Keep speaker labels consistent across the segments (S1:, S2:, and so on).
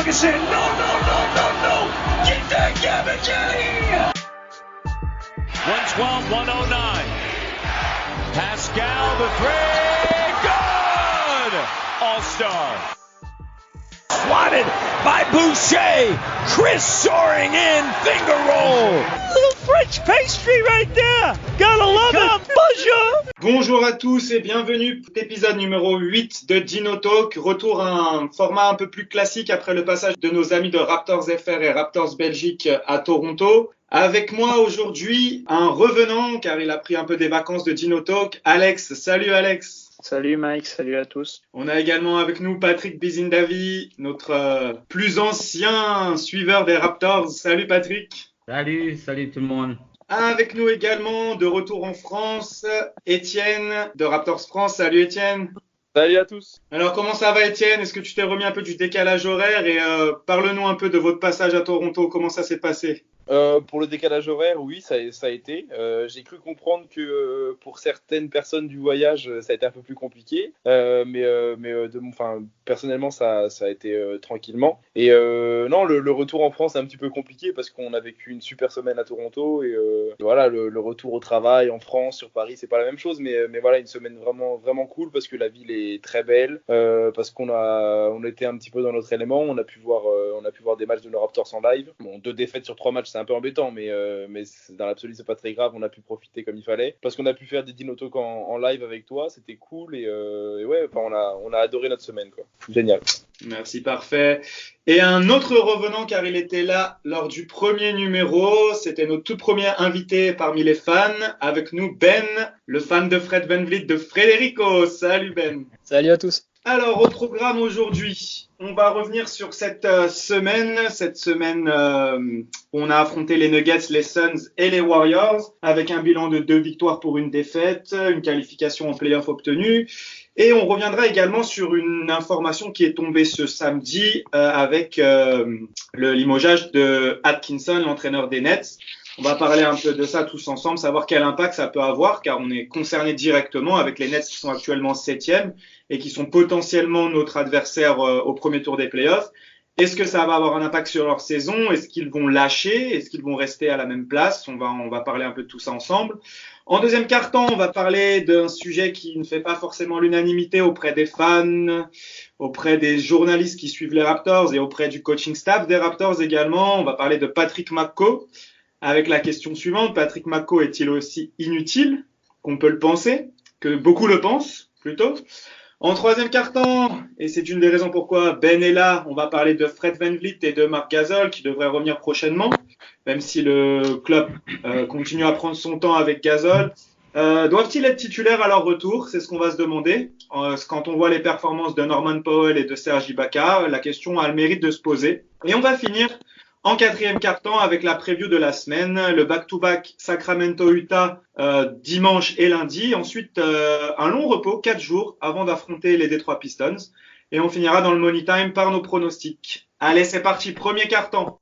S1: Ferguson. No. Get that Gavin Kelly. 112, 109. Pascal, the three. Good. All-star. Swatted by Boucher. Chris soaring in, finger roll. Little French pastry right there. Gotta love it. Bonjour.
S2: Bonjour à tous et bienvenue pour l'épisode numéro 8 de Dino Talk. Retour à un format un peu plus classique après le passage de nos amis de Raptors FR et Raptors Belgique à Toronto. Avec moi aujourd'hui, un revenant car il a pris un peu des vacances de Dino Talk, Alex. Salut Alex.
S3: Salut Mike, salut à tous.
S2: On a également avec nous Patrick Bizindavi, notre plus ancien suiveur des Raptors. Salut Patrick.
S4: Salut tout le monde.
S2: Avec nous également, de retour en France, Étienne de Raptors France. Salut Étienne.
S5: Salut à tous.
S2: Alors comment ça va Étienne? Est-ce que tu t'es remis un peu du décalage horaire et parle-nous un peu de votre passage à Toronto, comment ça s'est passé?
S5: Pour le décalage horaire, oui, ça a été. J'ai cru comprendre que pour certaines personnes du voyage, ça a été un peu plus compliqué. Personnellement, ça a été tranquillement. Et non, le retour en France est un petit peu compliqué parce qu'on a vécu une super semaine à Toronto et voilà, le retour au travail en France, sur Paris, c'est pas la même chose, mais voilà, une semaine vraiment cool parce que la ville est très belle, parce on était un petit peu dans notre élément, on a pu voir des matchs de nos Raptors en live. Bon, 2 défaites sur 3 matchs, c'est un peu embêtant, mais dans l'absolu c'est pas très grave, on a pu profiter comme il fallait parce qu'on a pu faire des Dino Talk en live avec toi, c'était cool et ouais, enfin, on a adoré notre semaine quoi. Génial.
S2: Merci, parfait. Et un autre revenant car il était là lors du premier numéro, c'était notre tout premier invité parmi les fans, avec nous Ben, le fan de Fred VanVleet de Federico. Salut Ben.
S3: Salut à tous.
S2: Alors, au programme aujourd'hui, on va revenir sur cette semaine où on a affronté les Nuggets, les Suns et les Warriors, avec un bilan de 2 victoires pour 1 défaite, une qualification en play-off obtenue. Et on reviendra également sur une information qui est tombée ce samedi avec le limogeage de Atkinson, l'entraîneur des Nets. On va parler un peu de ça tous ensemble, savoir quel impact ça peut avoir, car on est concerné directement avec les Nets qui sont actuellement 7e et qui sont potentiellement notre adversaire au premier tour des playoffs. Est-ce que ça va avoir un impact sur leur saison? Est-ce qu'ils vont lâcher? Est-ce qu'ils vont rester à la même place? On va parler un peu de tout ça ensemble. En deuxième quart-temps, on va parler d'un sujet qui ne fait pas forcément l'unanimité auprès des fans, auprès des journalistes qui suivent les Raptors et auprès du coaching staff des Raptors également. On va parler de Patrick McCaw avec la question suivante. Patrick McCaw est-il aussi inutile qu'on peut le penser, que beaucoup le pensent plutôt? En troisième quart-temps, et c'est une des raisons pourquoi Ben est là, on va parler de Fred VanVleet et de Marc Gasol qui devraient revenir prochainement, même si le club continue à prendre son temps avec Gasol. Doivent-ils être titulaires à leur retour? C'est ce qu'on va se demander. Quand on voit les performances de Norman Powell et de Serge Ibaka, la question a le mérite de se poser. Et on va finir en quatrième quart-temps avec la preview de la semaine, le back-to-back Sacramento-Utah dimanche et lundi. Ensuite, un long repos, 4 jours, avant d'affronter les Detroit Pistons. Et on finira dans le Money Time par nos pronostics. Allez, c'est parti, premier quart-temps.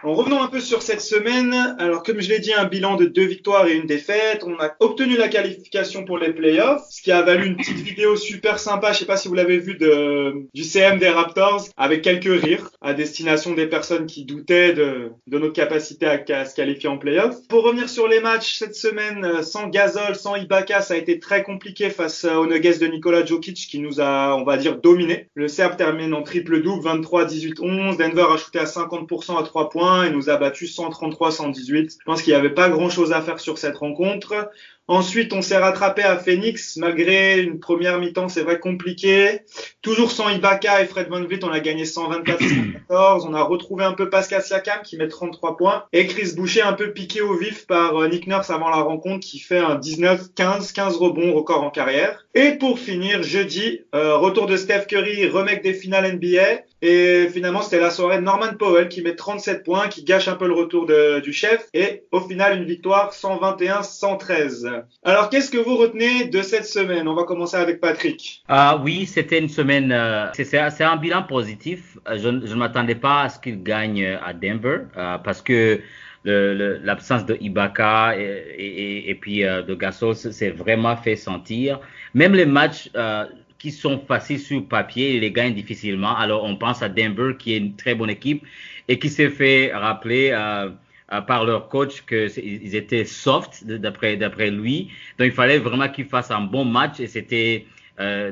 S2: Revenons un peu sur cette semaine. Alors, comme je l'ai dit, un bilan de 2 victoires et 1 défaite. On a obtenu la qualification pour les playoffs, ce qui a valu une petite vidéo super sympa. Je sais pas si vous l'avez vu du CM des Raptors, avec quelques rires à destination des personnes qui doutaient de notre capacité à se qualifier en playoffs. Pour revenir sur les matchs cette semaine, sans Gasol, sans Ibaka, ça a été très compliqué face aux Nuggets de Nikola Jokic qui nous a, on va dire, dominé. Le Serbe termine en triple-double, 23, 18, 11. Denver a shooté à 50% à 3 points. Et nous a battu 133-118. Je pense qu'il n'y avait pas grand-chose à faire sur cette rencontre. Ensuite, on s'est rattrapé à Phoenix, malgré une première mi-temps, c'est vrai, compliquée. Toujours sans Ibaka et Fred VanVleet, on a gagné 124-114. On a retrouvé un peu Pascal Siakam qui met 33 points. Et Chris Boucher un peu piqué au vif par Nick Nurse avant la rencontre qui fait un 19-15, 15 rebonds, record en carrière. Et pour finir, jeudi, retour de Steph Curry, remake des finales NBA. Et finalement, c'était la soirée de Norman Powell qui met 37 points, qui gâche un peu le retour du chef. Et au final, une victoire 121-113. Alors, qu'est-ce que vous retenez de cette semaine? On va commencer avec Patrick.
S4: Oui, c'était une semaine, c'est un bilan positif. Je ne m'attendais pas à ce qu'il gagne à Denver parce que l'absence de Ibaka et puis de Gasol s'est vraiment fait sentir. Même les matchs qui sont faciles sur papier, ils les gagnent difficilement. Alors on pense à Denver qui est une très bonne équipe et qui s'est fait rappeler par leur coach qu'ils étaient soft d'après lui. Donc il fallait vraiment qu'ils fassent un bon match et c'était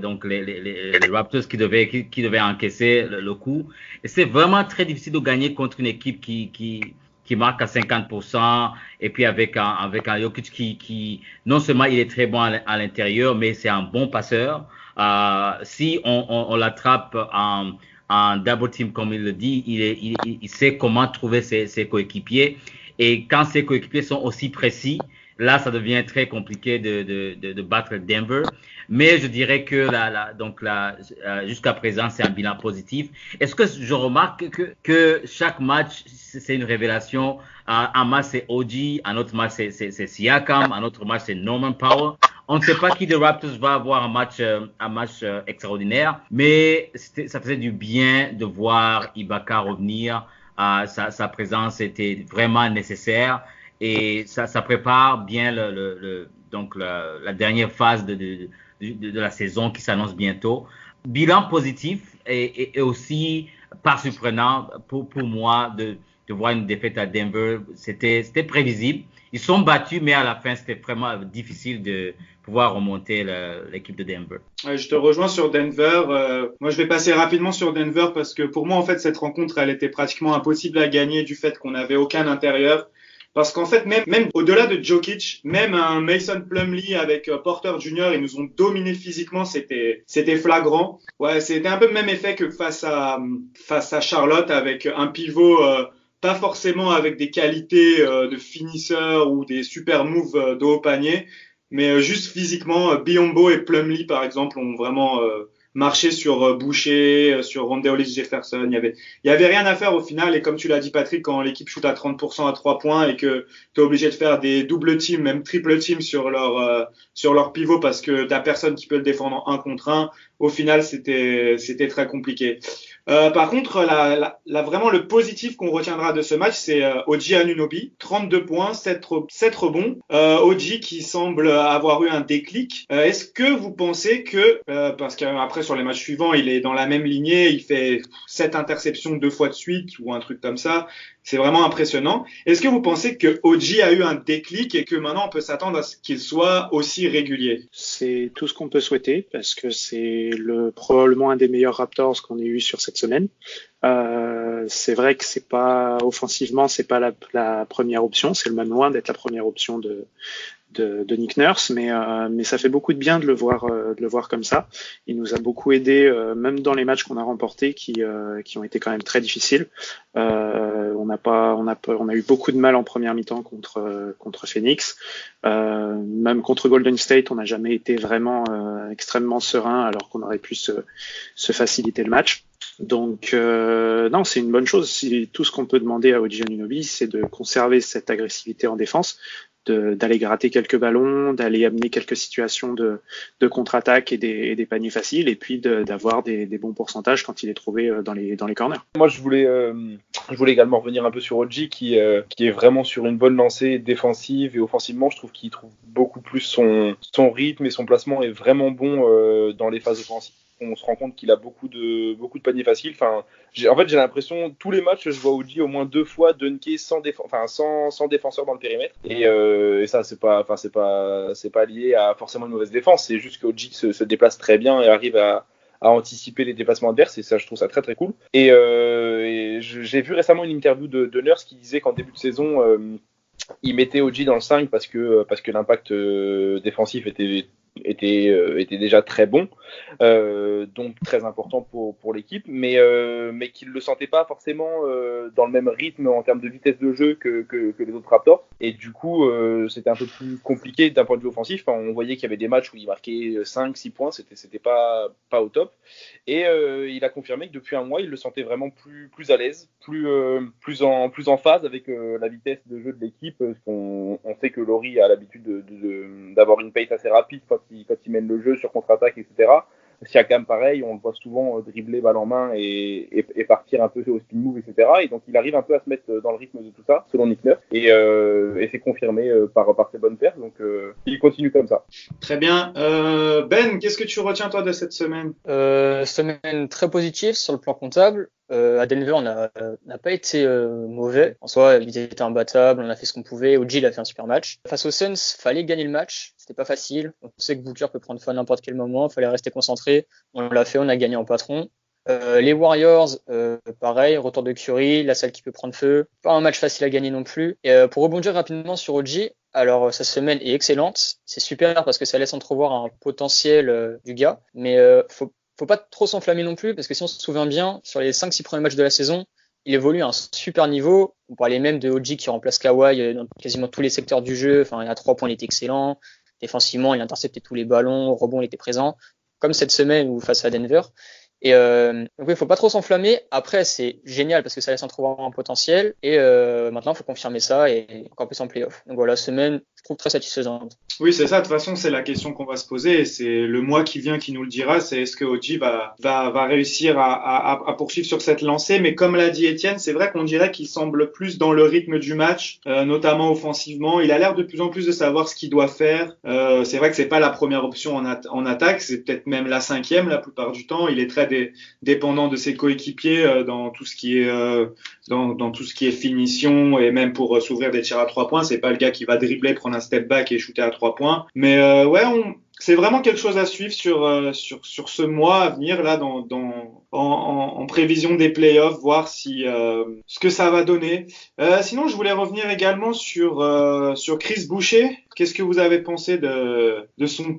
S4: donc les Raptors qui devaient encaisser le coup. Et c'est vraiment très difficile de gagner contre une équipe qui marque à 50% et puis avec un Jokic qui non seulement il est très bon à l'intérieur, mais c'est un bon passeur. Si on l'attrape en double team comme il le dit, il sait comment trouver ses coéquipiers. Et quand ses coéquipiers sont aussi précis, là, ça devient très compliqué de battre Denver. Mais je dirais que jusqu'à présent, c'est un bilan positif. Est-ce que je remarque que chaque match, c'est une révélation? Un match, c'est OG, un autre match, c'est Siakam, un autre match, c'est Norman Powell. On ne sait pas qui des Raptors va avoir un match extraordinaire, mais ça faisait du bien de voir Ibaka revenir. Sa présence était vraiment nécessaire et ça prépare bien la dernière phase de la saison qui s'annonce bientôt. Bilan positif et aussi pas surprenant pour moi de voir une défaite à Denver. C'était prévisible. Ils sont battus, mais à la fin, c'était vraiment difficile de pouvoir remonter l'équipe de Denver.
S2: Je te rejoins sur Denver. Moi, je vais passer rapidement sur Denver parce que pour moi, en fait, cette rencontre, elle était pratiquement impossible à gagner du fait qu'on n'avait aucun intérieur. Parce qu'en fait, même au-delà de Jokic, même un Mason Plumlee avec Porter Jr., ils nous ont dominé physiquement, c'était flagrant. Ouais, c'était un peu le même effet que face à Charlotte avec un pivot pas forcément avec des qualités de finisseur ou des super moves de haut panier, mais juste physiquement, Biyombo et Plumlee, par exemple, ont vraiment marché sur Boucher, sur Rondae Jefferson. Il y avait rien à faire au final. Et comme tu l'as dit, Patrick, quand l'équipe shoot à 30% à 3 points et que tu es obligé de faire des double teams, même triple teams sur leur pivot parce que t'as personne qui peut le défendre en 1 contre 1, au final, c'était très compliqué. Par contre, vraiment le positif qu'on retiendra de ce match, c'est OG Anunoby, 32 points, 7 rebonds. OG qui semble avoir eu un déclic. Est-ce que vous pensez que, parce qu'après sur les matchs suivants, il est dans la même lignée, il fait 7 interceptions 2 fois de suite ou un truc comme ça, c'est vraiment impressionnant. Est-ce que vous pensez que OG a eu un déclic et que maintenant on peut s'attendre à ce qu'il soit aussi régulier?
S3: C'est tout ce qu'on peut souhaiter parce que c'est probablement un des meilleurs Raptors qu'on ait eu sur cette semaine. C'est vrai que c'est pas offensivement, c'est pas la première option, c'est même loin d'être la première option de Nick Nurse, mais ça fait beaucoup de bien de le voir comme ça. Il nous a beaucoup aidé, même dans les matchs qu'on a remportés, qui ont été quand même très difficiles. On a eu beaucoup de mal en première mi-temps contre Phoenix. Même contre Golden State, on n'a jamais été vraiment extrêmement serein, alors qu'on aurait pu se faciliter le match. Donc non, c'est une bonne chose. Tout ce qu'on peut demander à OG Anunoby, c'est de conserver cette agressivité en défense, d'aller gratter quelques ballons, d'aller amener quelques situations de contre-attaque et des paniers faciles, et puis d'avoir des bons pourcentages quand il est trouvé dans les corners.
S5: Moi, je voulais également revenir un peu sur OG qui est vraiment sur une bonne lancée défensive et offensivement. Je trouve qu'il trouve beaucoup plus son rythme et son placement est vraiment bon dans les phases offensives. On se rend compte qu'il a beaucoup de paniers faciles. Enfin, j'ai l'impression tous les matchs, je vois OG au moins 2 fois dunker sans défenseur dans le périmètre. Et ça, c'est pas lié à forcément une mauvaise défense. C'est juste que OG se déplace très bien et arrive à anticiper les déplacements adverses, et ça, je trouve ça très très cool. Et j'ai vu récemment une interview de Nurse qui disait qu'en début de saison, il mettait OG dans le 5 parce que l'impact défensif était déjà très bon, donc très important pour l'équipe, mais qu'il le sentait pas forcément dans le même rythme en termes de vitesse de jeu que les autres Raptors, et du coup c'était un peu plus compliqué d'un point de vue offensif. Enfin, on voyait qu'il y avait des matchs où il marquait 5-6 points, c'était pas au top, et il a confirmé que depuis un mois il le sentait vraiment plus à l'aise, plus en phase avec la vitesse de jeu de l'équipe. On sait que Laurie a l'habitude d'avoir une pace assez rapide quand il mène le jeu sur contre-attaque, etc. Siakam, pareil, on le voit souvent dribbler balle en main et partir un peu au spin move, etc. Et donc, il arrive un peu à se mettre dans le rythme de tout ça, selon Nick Nurse. Et c'est confirmé par ses bonnes perfs. Donc, il continue comme ça.
S2: Très bien. Ben, qu'est-ce que tu retiens, toi, de cette semaine?
S6: Semaine très positive sur le plan comptable. À Denver, on n'a pas été mauvais. En soi, ils étaient imbattables, on a fait ce qu'on pouvait. OG, il a fait un super match. Face aux Suns, fallait gagner le match. C'était pas facile. On sait que Booker peut prendre feu à n'importe quel moment. Fallait rester concentré. On l'a fait, on a gagné en patron. Les Warriors, pareil, retour de Curry, la salle qui peut prendre feu. Pas un match facile à gagner non plus. Et pour rebondir rapidement sur OG, alors sa semaine est excellente. C'est super parce que ça laisse entrevoir un potentiel du gars. Mais faut pas trop s'enflammer non plus, parce que si on se souvient bien, sur les 5-6 premiers matchs de la saison, il évolue à un super niveau. On parlait même de OG qui remplace Kawhi dans quasiment tous les secteurs du jeu. Enfin, à 3 points, il était excellent. Défensivement, il interceptait tous les ballons. Au rebond, il était présent. Comme cette semaine ou face à Denver. Et donc oui, faut pas trop s'enflammer. Après, c'est génial parce que ça laisse entrevoir un potentiel. Et maintenant, il faut confirmer ça et encore plus en playoff. Donc voilà, semaine, je trouve très satisfaisante.
S2: Oui, c'est ça. De toute façon, c'est la question qu'on va se poser. Et c'est le mois qui vient qui nous le dira. C'est est-ce que OG va réussir à poursuivre sur cette lancée. Mais comme l'a dit Étienne, c'est vrai qu'on dirait qu'il semble plus dans le rythme du match, notamment offensivement. Il a l'air de plus en plus de savoir ce qu'il doit faire. C'est vrai que c'est pas la première option en attaque. C'est peut-être même la 5e la plupart du temps. Il est très dépendant de ses coéquipiers dans tout ce qui est dans tout ce qui est finition et même pour s'ouvrir des tirs à 3 points. C'est pas le gars qui va dribbler, prendre un step back et shooter à 3 points. Mais c'est vraiment quelque chose à suivre sur ce mois à venir là en prévision des playoffs, voir si ce que ça va donner. Sinon, je voulais revenir également sur Chris Boucher. Qu'est-ce que vous avez pensé de son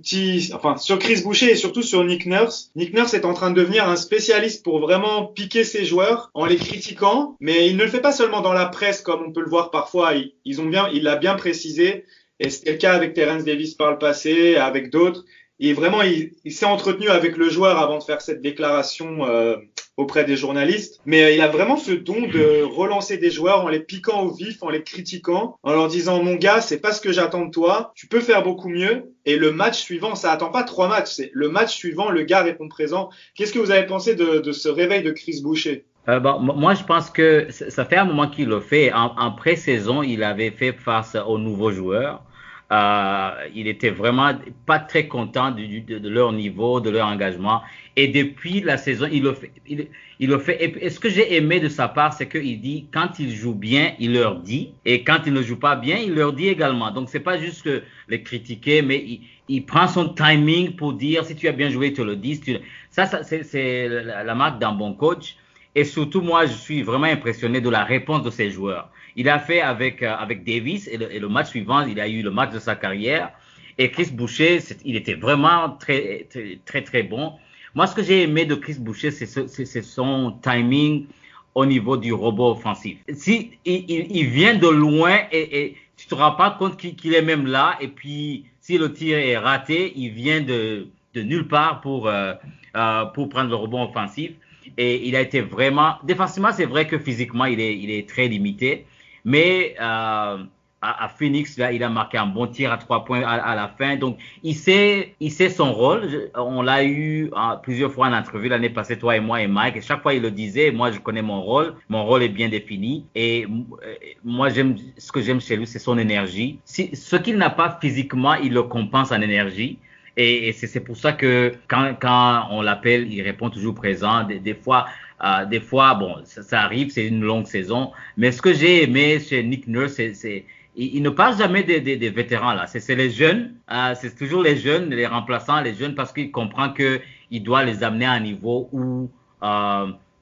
S2: sur Chris Boucher et surtout sur Nick Nurse? Nick Nurse est en train de devenir un spécialiste pour vraiment piquer ses joueurs en les critiquant, mais il ne le fait pas seulement dans la presse comme on peut le voir parfois. Il l'a bien précisé. Et c'était le cas avec Terence Davis par le passé, avec d'autres. Et vraiment, il s'est entretenu avec le joueur avant de faire cette déclaration auprès des journalistes. Mais il a vraiment ce don de relancer des joueurs en les piquant au vif, en les critiquant, en leur disant « Mon gars, c'est pas ce que j'attends de toi. Tu peux faire beaucoup mieux. » Et le match suivant, ça attend pas 3 matchs. C'est le match suivant, le gars répond présent. Qu'est-ce que vous avez pensé de ce réveil de Chris Boucher?
S4: Moi, je pense que ça fait un moment qu'il le fait. En pré-saison, il avait fait face aux nouveaux joueurs. Il était vraiment pas très content de leur niveau, de leur engagement. Et depuis la saison, il le fait. Et ce que j'ai aimé de sa part, c'est qu'il dit quand il joue bien, il leur dit. Et quand il ne joue pas bien, il leur dit également. Donc, c'est pas juste que les critiquer, mais il prend son timing pour dire si tu as bien joué, il te le dit. Ça, c'est la marque d'un bon coach. Et surtout, moi, je suis vraiment impressionné de la réponse de ces joueurs. Il a fait avec Davis et le match suivant, il a eu le match de sa carrière. Et Chris Boucher, il était vraiment très, très, très, très bon. Moi, ce que j'ai aimé de Chris Boucher, c'est son timing au niveau du robot offensif. Si il vient de loin et tu te rends pas compte qu'il est même là. Et puis, si le tir est raté, il vient de nulle part pour prendre le rebond offensif. Et il a été vraiment défensivement, c'est vrai que physiquement il est très limité, mais à Phoenix là, il a marqué un bon tir à 3 points à la fin. Donc il sait son rôle. On l'a eu plusieurs fois en entrevue l'année passée, toi et moi et Mike, et chaque fois il le disait, moi je connais mon rôle est bien défini. Et moi ce que j'aime chez lui, c'est son énergie. Ce qu'il n'a pas physiquement, il le compense en énergie. Et c'est pour ça que quand on l'appelle, il répond toujours présent. Des fois, bon, ça arrive, c'est une longue saison. Mais ce que j'ai aimé chez Nick Nurse, il ne parle jamais des vétérans là. C'est les jeunes. C'est toujours les jeunes, les remplaçants, les jeunes, parce qu'il comprend que il doit les amener à un niveau où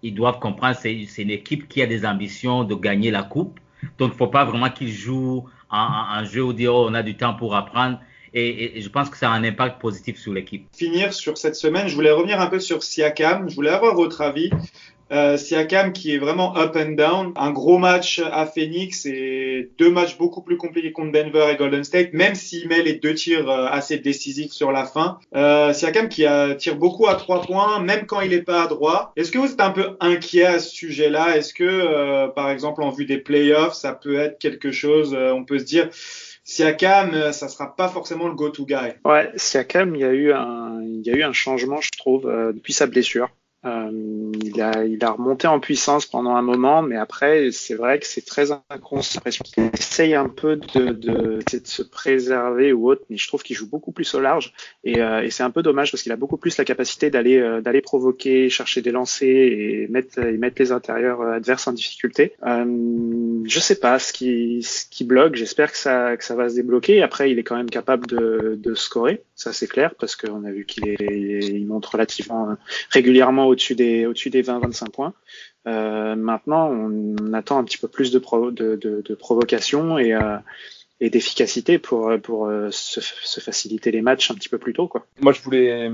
S4: ils doivent comprendre c'est une équipe qui a des ambitions de gagner la coupe. Donc, il faut pas vraiment qu'ils jouent un jeu où dire on a du temps pour apprendre. Et je pense que ça a un impact positif sur l'équipe.
S2: Finir sur cette semaine, je voulais revenir un peu sur Siakam. Je voulais avoir votre avis. Siakam qui est vraiment up and down. Un gros match à Phoenix et 2 matchs beaucoup plus compliqués contre Denver et Golden State, même s'il met les 2 tirs assez décisifs sur la fin. Siakam qui tire beaucoup à 3 points, même quand il n'est pas à droit. Est-ce que vous êtes un peu inquiet à ce sujet-là? Est-ce que, par exemple, en vue des playoffs, ça peut être quelque chose, on peut se dire... Siakam, ça sera pas forcément le go-to guy.
S3: Ouais, Siakam, il y a eu un changement, je trouve, depuis sa blessure. Il a remonté en puissance pendant un moment, mais après, c'est vrai que c'est très inconscient. J'ai l'impression qu'il essaye un peu de se préserver ou autre, mais je trouve qu'il joue beaucoup plus au large. Et c'est un peu dommage parce qu'il a beaucoup plus la capacité d'aller provoquer, chercher des lancers et mettre les intérieurs adverses en difficulté. Je sais pas ce qui bloque. J'espère que ça va se débloquer. Après, il est quand même capable de scorer. Ça, c'est clair parce qu'on a vu il monte relativement régulièrement au-dessus des 20-25 points. Maintenant, on attend un petit peu plus de provocation et d'efficacité pour se faciliter les matchs un petit peu plus tôt, quoi.
S5: Moi, je voulais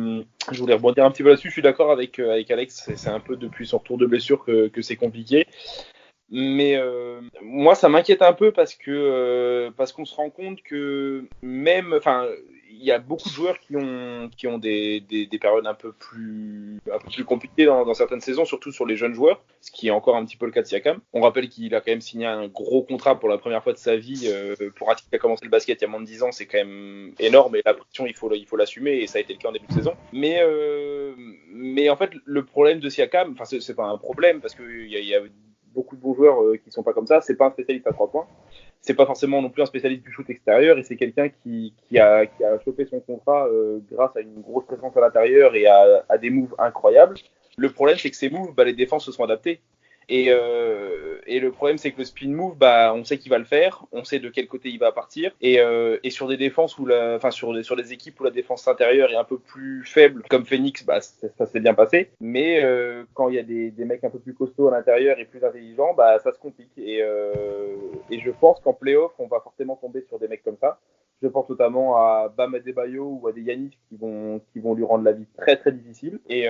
S5: rebondir un petit peu là-dessus. Je suis d'accord avec Alex. C'est un peu depuis son retour de blessure que c'est compliqué. Mais moi, ça m'inquiète un peu parce qu'on se rend compte que il y a beaucoup de joueurs qui ont des périodes un peu plus compliquées dans certaines saisons, surtout sur les jeunes joueurs, ce qui est encore un petit peu le cas de Siakam. On rappelle qu'il a quand même signé un gros contrat pour la première fois de sa vie. Pour un type qui a commencé le basket il y a moins de 10 ans, c'est quand même énorme et la pression, il faut l'assumer et ça a été le cas en début de saison. Mais en fait, le problème de Siakam, enfin c'est pas un problème parce qu'il y a beaucoup de beaux joueurs qui sont pas comme ça. C'est pas un spécialiste à 3 points. C'est pas forcément non plus un spécialiste du shoot extérieur et c'est quelqu'un qui a chopé son contrat grâce à une grosse présence à l'intérieur et à des moves incroyables. Le problème, c'est que ces moves, les défenses se sont adaptées. Et le problème, c'est que le spin move, on sait qu'il va le faire, on sait de quel côté il va partir. Et sur des défenses sur des équipes où la défense intérieure est un peu plus faible, comme Phoenix, ça s'est bien passé. Mais quand il y a des mecs un peu plus costauds à l'intérieur et plus intelligents, ça se complique. Et je pense qu'en playoff, on va forcément tomber sur des mecs comme ça. Je pense notamment à Bam Adebayo ou à des Giannis qui vont lui rendre la vie très très difficile. Et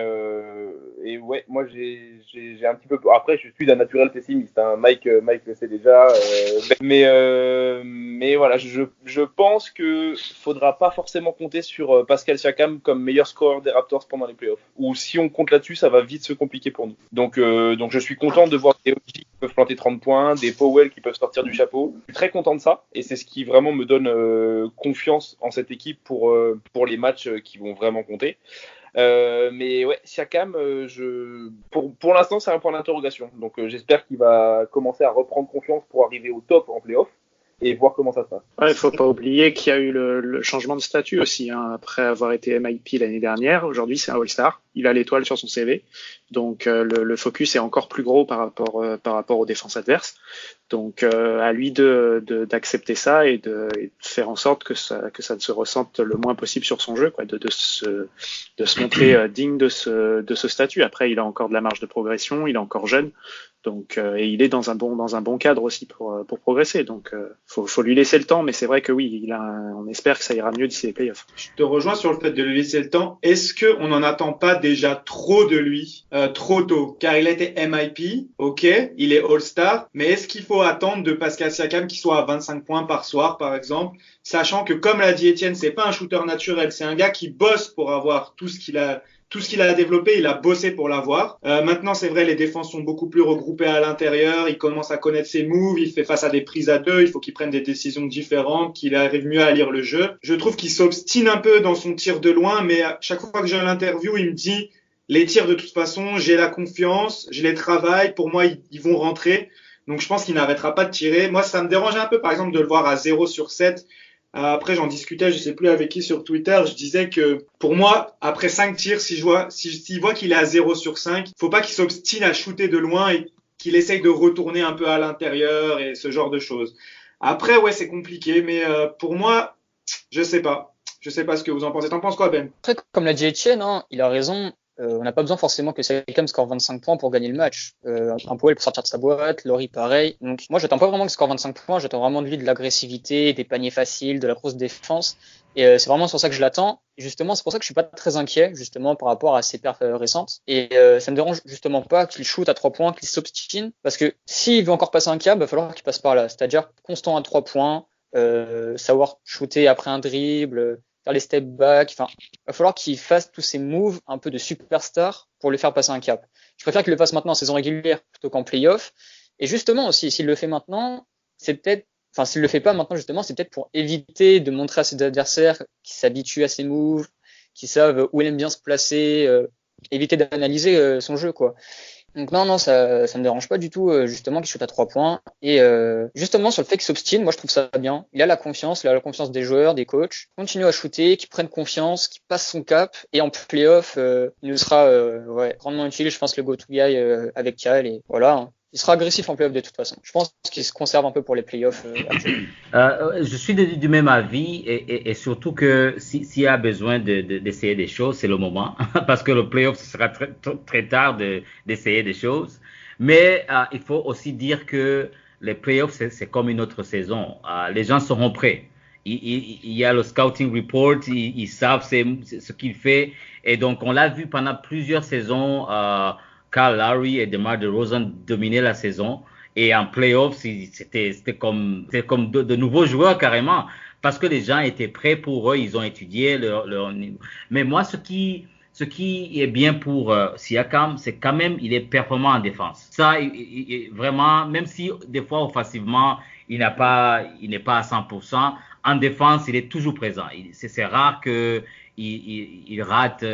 S5: ouais, moi j'ai un petit peu. Après, je suis d'un naturel pessimiste. Hein. Mike le sait déjà. Mais voilà, je pense que faudra pas forcément compter sur Pascal Siakam comme meilleur scoreur des Raptors pendant les playoffs. Ou si on compte là-dessus, ça va vite se compliquer pour nous. Donc je suis content de voir des OG qui peuvent planter 30 points, des Powell qui peuvent sortir du chapeau. Je suis très content de ça. Et c'est ce qui vraiment me donne confiance en cette équipe pour les matchs qui vont vraiment compter. Mais ouais, Siakam, pour l'instant, c'est un point d'interrogation. Donc j'espère qu'il va commencer à reprendre confiance pour arriver au top en playoff et voir comment ça se passe.
S3: Ouais, il faut pas oublier qu'il y a eu le changement de statut aussi. Hein. Après avoir été MIP l'année dernière, aujourd'hui c'est un All-Star. Il a l'étoile sur son CV, donc le focus est encore plus gros par rapport aux défenses adverses. Donc à lui d'accepter ça et de faire en sorte que ça ne se ressente le moins possible sur son jeu, quoi, de se montrer digne de ce statut. Après, il a encore de la marge de progression, il est encore jeune. Donc et il est dans un bon cadre aussi pour progresser. Donc faut lui laisser le temps, mais c'est vrai que oui, on espère que ça ira mieux d'ici les playoffs.
S2: Je te rejoins sur le fait de lui laisser le temps. Est-ce que on n'en attend pas déjà trop de lui trop tôt? Car il a été MIP, ok, il est All-Star, mais est-ce qu'il faut attendre de Pascal Siakam qu'il soit à 25 points par soir, par exemple, sachant que comme l'a dit Étienne, c'est pas un shooter naturel, c'est un gars qui bosse pour avoir tout ce qu'il a développé, il a bossé pour l'avoir. Maintenant, c'est vrai, les défenses sont beaucoup plus regroupées à l'intérieur. Il commence à connaître ses moves. Il fait face à des prises à deux. Il faut qu'il prenne des décisions différentes, qu'il arrive mieux à lire le jeu. Je trouve qu'il s'obstine un peu dans son tir de loin, mais à chaque fois que j'ai l'interview, il me dit les tirs, de toute façon, j'ai la confiance, je les travaille. Pour moi, ils vont rentrer. Donc, je pense qu'il n'arrêtera pas de tirer. Moi, ça me dérangeait un peu, par exemple, de le voir à 0/7. Après, j'en discutais, je sais plus avec qui sur Twitter, je disais que pour moi, après 5 tirs, s'il voit qu'il est à 0/5, faut pas qu'il s'obstine à shooter de loin et qu'il essaye de retourner un peu à l'intérieur et ce genre de choses. Après, ouais, c'est compliqué, mais pour moi, je sais pas. Je sais pas ce que vous en pensez. T'en penses quoi, Ben?
S6: Après, comme l'a dit Etienne, hein, il a raison. On n'a pas besoin forcément que Siakam score 25 points pour gagner le match. Un Powell pour sortir de sa boîte, Laurie pareil. Donc moi, j'attends pas vraiment qu'il score 25 points, j'attends vraiment de lui de l'agressivité, des paniers faciles, de la grosse défense. Et c'est vraiment sur ça que je l'attends. Et justement, c'est pour ça que je suis pas très inquiet, justement, par rapport à ses perfs récentes. Et ça me dérange justement pas qu'il shoot à 3 points, qu'il s'obstine. Parce que s'il veut encore passer un cap, il va falloir qu'il passe par là. C'est-à-dire constant à 3 points, savoir shooter après un dribble, faire les step back, enfin, il va falloir qu'il fasse tous ces moves un peu de superstar pour lui faire passer un cap. Je préfère qu'il le fasse maintenant en saison régulière plutôt qu'en playoff. Et justement aussi, s'il le fait maintenant, c'est peut-être enfin, s'il le fait pas maintenant, justement, c'est peut-être pour éviter de montrer à ses adversaires qui s'habituent à ses moves, qui savent où il aime bien se placer, éviter d'analyser son jeu, quoi. Donc non, ça me dérange pas du tout, justement, qu'il shoot à 3 points. Et justement, sur le fait qu'il s'obstine, moi, je trouve ça bien. Il a la confiance des joueurs, des coachs. Continue à shooter, qu'il prenne confiance, qu'il passe son cap. Et en playoff, il nous sera grandement utile, je pense, le go-to-guy avec Kyle. Et voilà, hein. Il sera agressif en playoff de toute façon. Je pense qu'il se conserve un peu pour les playoffs actuels.
S4: Je suis du même avis et surtout que s'il y a besoin d'essayer des choses, c'est le moment parce que le playoff, ce sera très tard d'essayer des choses. Mais il faut aussi dire que les playoffs, c'est comme une autre saison. Les gens seront prêts. Il y a le scouting report, ils savent ce qu'il fait. Et donc, on l'a vu pendant plusieurs saisons. Kyle Lowry et DeMar DeRozan dominaient la saison. Et en playoff, c'était comme de nouveaux joueurs carrément. Parce que les gens étaient prêts pour eux, ils ont étudié leur niveau. Mais moi, ce qui est bien pour Siakam, c'est quand même, il est performant en défense. Ça, vraiment, même si des fois, offensivement, il n'est pas à 100%, en défense, il est toujours présent. C'est rare que il rate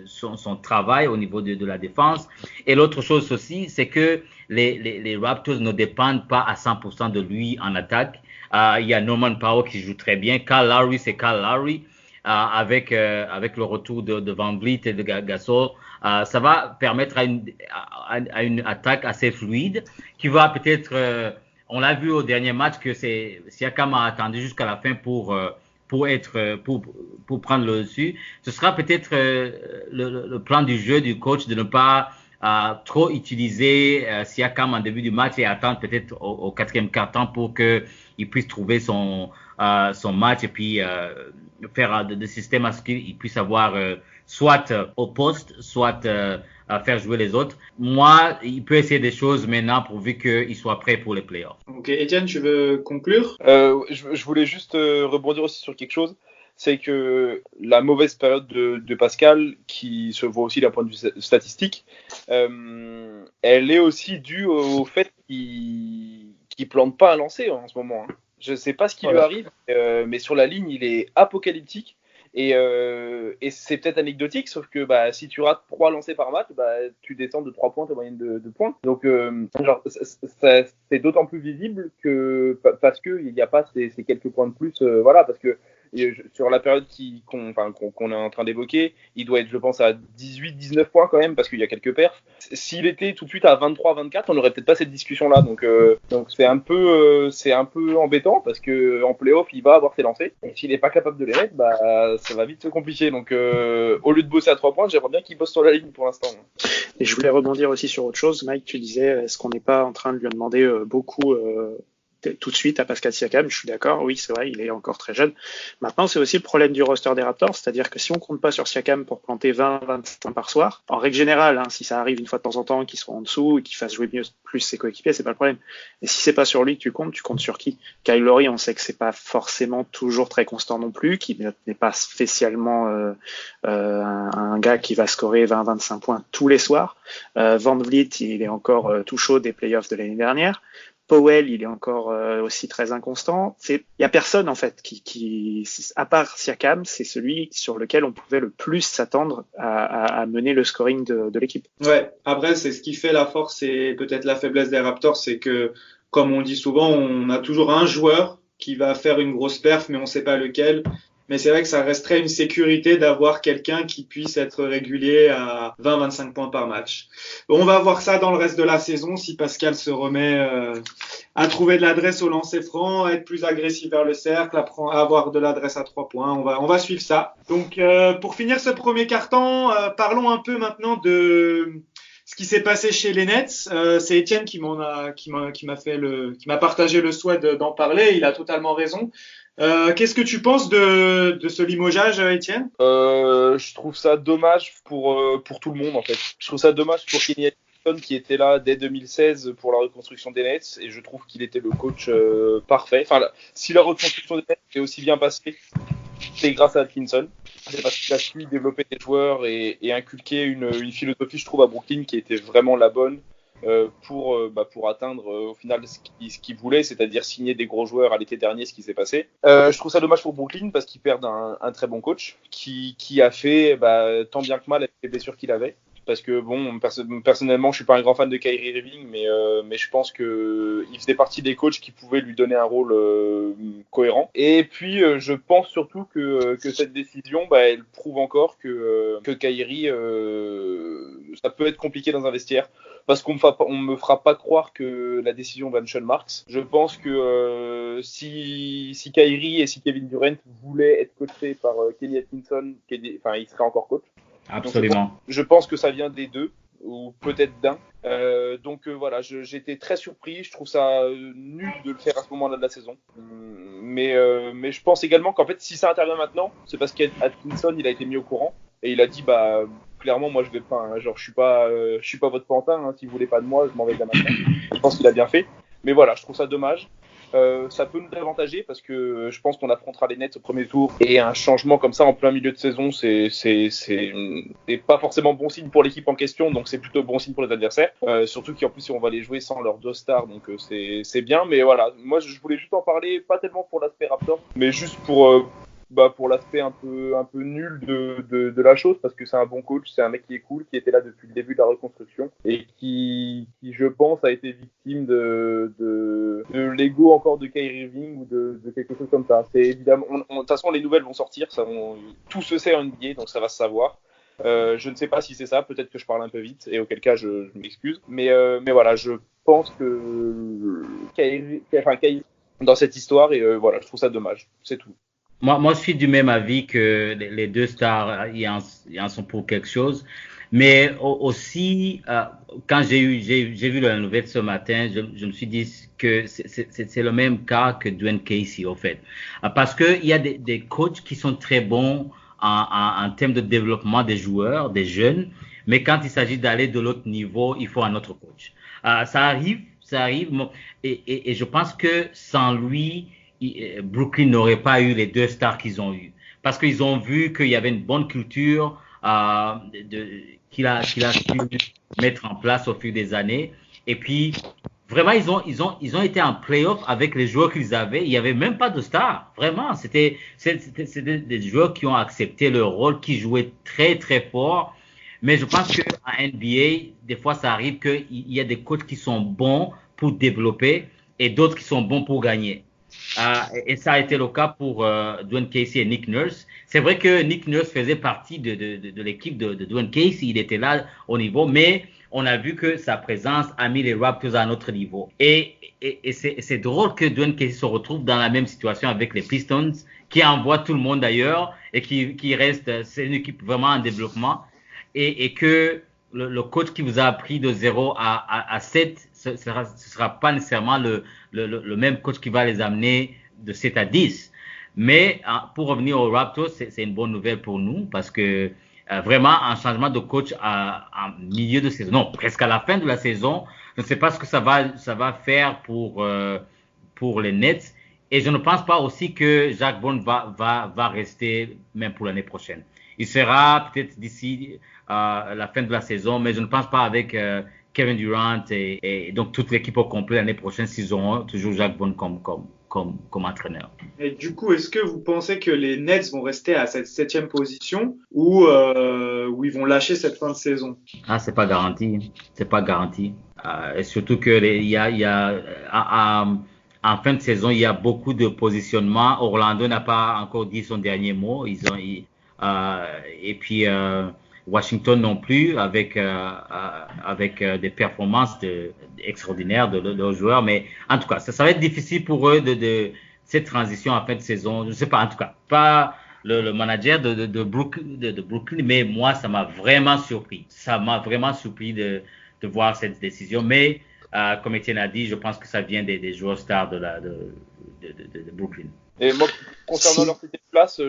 S4: son travail au niveau de la défense. Et l'autre chose aussi, c'est que les Raptors ne dépendent pas à 100% de lui en attaque. Il y a Norman Powell qui joue très bien. Kyle Lowry, c'est Kyle Lowry. Avec le retour de Van Vliet et de Gasol, ça va permettre à une attaque assez fluide qui va peut-être, on l'a vu au dernier match que Siakam a attendu jusqu'à la fin pour prendre le dessus. Ce sera peut-être le plan du jeu du coach de ne pas trop utiliser Siakam en début du match et attendre peut-être au quatrième quart-temps pour qu'il puisse trouver son match et puis faire des systèmes à ce qu'il puisse avoir soit au poste, soit faire jouer les autres. Moi, il peut essayer des choses maintenant pourvu qu'il soit prêt pour les playoffs.
S2: Ok, Étienne, tu veux conclure?
S5: Je voulais juste rebondir aussi sur quelque chose. C'est que la mauvaise période de Pascal, qui se voit aussi d'un point de vue statistique, elle est aussi due au fait qu'il plante pas un lancer en ce moment. Hein. Je sais pas ce qui lui arrive, mais sur la ligne, il est apocalyptique. Et c'est peut-être anecdotique, sauf que si tu rates 3 lancers par match, tu descends de 3 points ta moyenne de points. Donc c'est d'autant plus visible que parce que il n'y a pas ces quelques points de plus, parce que sur la période qu'on est en train d'évoquer, il doit être, je pense, à 18-19 points quand même, parce qu'il y a quelques perfs. S'il était tout de suite à 23-24, on n'aurait peut-être pas cette discussion-là. Donc c'est un peu embêtant, parce que en playoff, il va avoir ses lancers. Et s'il n'est pas capable de les mettre, ça va vite se compliquer. Donc au lieu de bosser à 3 points, j'aimerais bien qu'il bosse sur la ligne pour l'instant.
S3: Et je voulais rebondir aussi sur autre chose. Mike, tu disais, est-ce qu'on n'est pas en train de lui demander beaucoup tout de suite à Pascal Siakam? Je suis d'accord, oui, c'est vrai, il est encore très jeune. Maintenant, c'est aussi le problème du roster des Raptors, c'est-à-dire que si on compte pas sur Siakam pour planter 20-25 par soir, en règle générale, si ça arrive une fois de temps en temps, qu'il soit en dessous et qu'il fasse jouer mieux plus ses coéquipiers, c'est pas le problème. Et si c'est pas sur lui que tu comptes sur qui? Kyle Lowry, on sait que c'est pas forcément toujours très constant non plus, qu'il n'est pas spécialement un gars qui va scorer 20-25 points tous les soirs. Van Vliet, il est encore tout chaud des playoffs de l'année dernière. Powell, il est encore aussi très inconstant. Il y a personne en fait qui à part Siakam, c'est celui sur lequel on pouvait le plus s'attendre à mener le scoring de l'équipe.
S2: Ouais. Après, c'est ce qui fait la force et peut-être la faiblesse des Raptors, c'est que, comme on dit souvent, on a toujours un joueur qui va faire une grosse perf, mais on ne sait pas lequel. Mais c'est vrai que ça resterait une sécurité d'avoir quelqu'un qui puisse être régulier à 20-25 points par match. On va voir ça dans le reste de la saison si Pascal se remet à trouver de l'adresse au lancer franc, à être plus agressif vers le cercle, à avoir de l'adresse à 3 points. On va suivre ça. Donc pour finir ce premier quart-temps, parlons un peu maintenant de ce qui s'est passé chez les Nets. C'est Étienne qui m'a partagé le souhait d'en parler. Il a totalement raison. Qu'est-ce que tu penses de ce limogeage, Étienne?
S5: Je trouve ça dommage pour tout le monde en fait. Je trouve ça dommage pour Kenny Atkinson qui était là dès 2016 pour la reconstruction des Nets et je trouve qu'il était le coach parfait. Enfin, si la reconstruction des Nets est aussi bien passée, c'est grâce à Atkinson. C'est parce qu'il a su développer des joueurs et inculquer une philosophie, je trouve, à Brooklyn qui était vraiment la bonne. pour atteindre au final ce qu'ils voulaient, c'est-à-dire signer des gros joueurs à l'été dernier, ce qui s'est passé. Je trouve ça dommage pour Brooklyn parce qu'ils perdent un très bon coach qui a fait tant bien que mal avec les blessures qu'il avait. Parce que bon, personnellement, je suis pas un grand fan de Kyrie Irving, mais je pense que il faisait partie des coachs qui pouvaient lui donner un rôle cohérent. Et puis, je pense surtout que cette décision, elle prouve encore que Kyrie, ça peut être compliqué dans un vestiaire, parce qu'on me fera pas croire que la décision va de Sean Marks. Je pense que si Kyrie et si Kevin Durant voulaient être coachés par Kenny Atkinson, il serait encore coach.
S4: Absolument.
S5: Donc, je pense que ça vient des deux, ou peut-être d'un. Voilà, j'étais très surpris. Je trouve ça nul de le faire à ce moment-là de la saison. Mais je pense également qu'en fait, si ça intervient maintenant, c'est parce qu'Atkinson, il a été mis au courant. Et il a dit, clairement, moi, je vais pas, je suis pas votre pantin. Hein, si vous voulez pas de moi, je m'en vais de la maintenant. Je pense qu'il a bien fait. Mais voilà, je trouve ça dommage. Ça peut nous avantager parce que je pense qu'on affrontera les Nets au premier tour, et un changement comme ça en plein milieu de saison, c'est pas forcément bon signe pour l'équipe en question, donc c'est plutôt bon signe pour les adversaires, surtout qu'en plus on va les jouer sans leurs deux stars, donc c'est bien. Mais voilà, moi je voulais juste en parler, pas tellement pour l'aspect Raptors, mais juste pour l'aspect un peu nul de la chose, parce que c'est un bon coach, c'est un mec qui est cool, qui était là depuis le début de la reconstruction, et qui je pense a été victime de l'ego encore de Kyrie Irving ou de quelque chose comme ça. C'est évidemment, de toute façon les nouvelles vont sortir, tout se sait en NBA, donc ça va se savoir. Je ne sais pas si c'est ça, peut-être que je parle un peu vite, et auquel cas je m'excuse, mais voilà, je pense que Kyrie dans cette histoire, et voilà, je trouve ça dommage, c'est tout.
S4: Moi, je suis du même avis que les deux stars, ils en sont pour quelque chose. Mais aussi, quand j'ai vu la nouvelle ce matin, je me suis dit que c'est le même cas que Dwayne Casey, au fait. Parce que il y a des coachs qui sont très bons en termes de développement des joueurs, des jeunes. Mais quand il s'agit d'aller de l'autre niveau, il faut un autre coach. Ça arrive. Et je pense que sans lui, Brooklyn n'aurait pas eu les deux stars qu'ils ont eu, parce qu'ils ont vu qu'il y avait une bonne culture qu'il a su mettre en place au fil des années. Et puis vraiment ils ont été en playoff avec les joueurs qu'ils avaient. Il y avait même pas de stars, vraiment. C'était des joueurs qui ont accepté leur rôle, qui jouaient très très fort. Mais je pense que à NBA, des fois ça arrive qu'il y a des coachs qui sont bons pour développer et d'autres qui sont bons pour gagner. Et ça a été le cas pour Dwayne Casey et Nick Nurse. C'est vrai que Nick Nurse faisait partie de l'équipe de Dwayne Casey. Il était là au niveau, mais on a vu que sa présence a mis les Raptors à un autre niveau. Et c'est drôle que Dwayne Casey se retrouve dans la même situation avec les Pistons, qui envoient tout le monde d'ailleurs et qui reste, c'est une équipe vraiment en développement. Et que le coach qui vous a appris de 0 à 7, ce sera pas nécessairement le même coach qui va les amener de 7 à 10. Mais pour revenir aux Raptors, c'est une bonne nouvelle pour nous, parce que vraiment un changement de coach en milieu de saison, non, presque à la fin de la saison, je ne sais pas ce que ça va faire pour les Nets. Et je ne pense pas aussi que Jacques Vaughn va rester même pour l'année prochaine. Il sera peut-être d'ici la fin de la saison, mais je ne pense pas avec Kevin Durant et donc toute l'équipe au complet l'année prochaine, s'ils auront toujours Jacques Vaughn comme entraîneur.
S2: Et du coup, est-ce que vous pensez que les Nets vont rester à cette 7e position ou ils vont lâcher cette fin de saison?
S4: C'est pas garanti. C'est pas garanti. Et surtout que il y a en fin de saison, il y a beaucoup de positionnements. Orlando n'a pas encore dit son dernier mot. Et puis Washington non plus, avec des performances extraordinaires de leurs joueurs. Mais en tout cas, ça va être difficile pour eux de cette transition en fin de saison. Je ne sais pas, en tout cas, pas le manager de Brooklyn, mais moi, ça m'a vraiment surpris. Ça m'a vraiment surpris de voir cette décision. Mais comme Étienne a dit, je pense que ça vient des joueurs stars de Brooklyn.
S5: Et moi, concernant leur 7e place,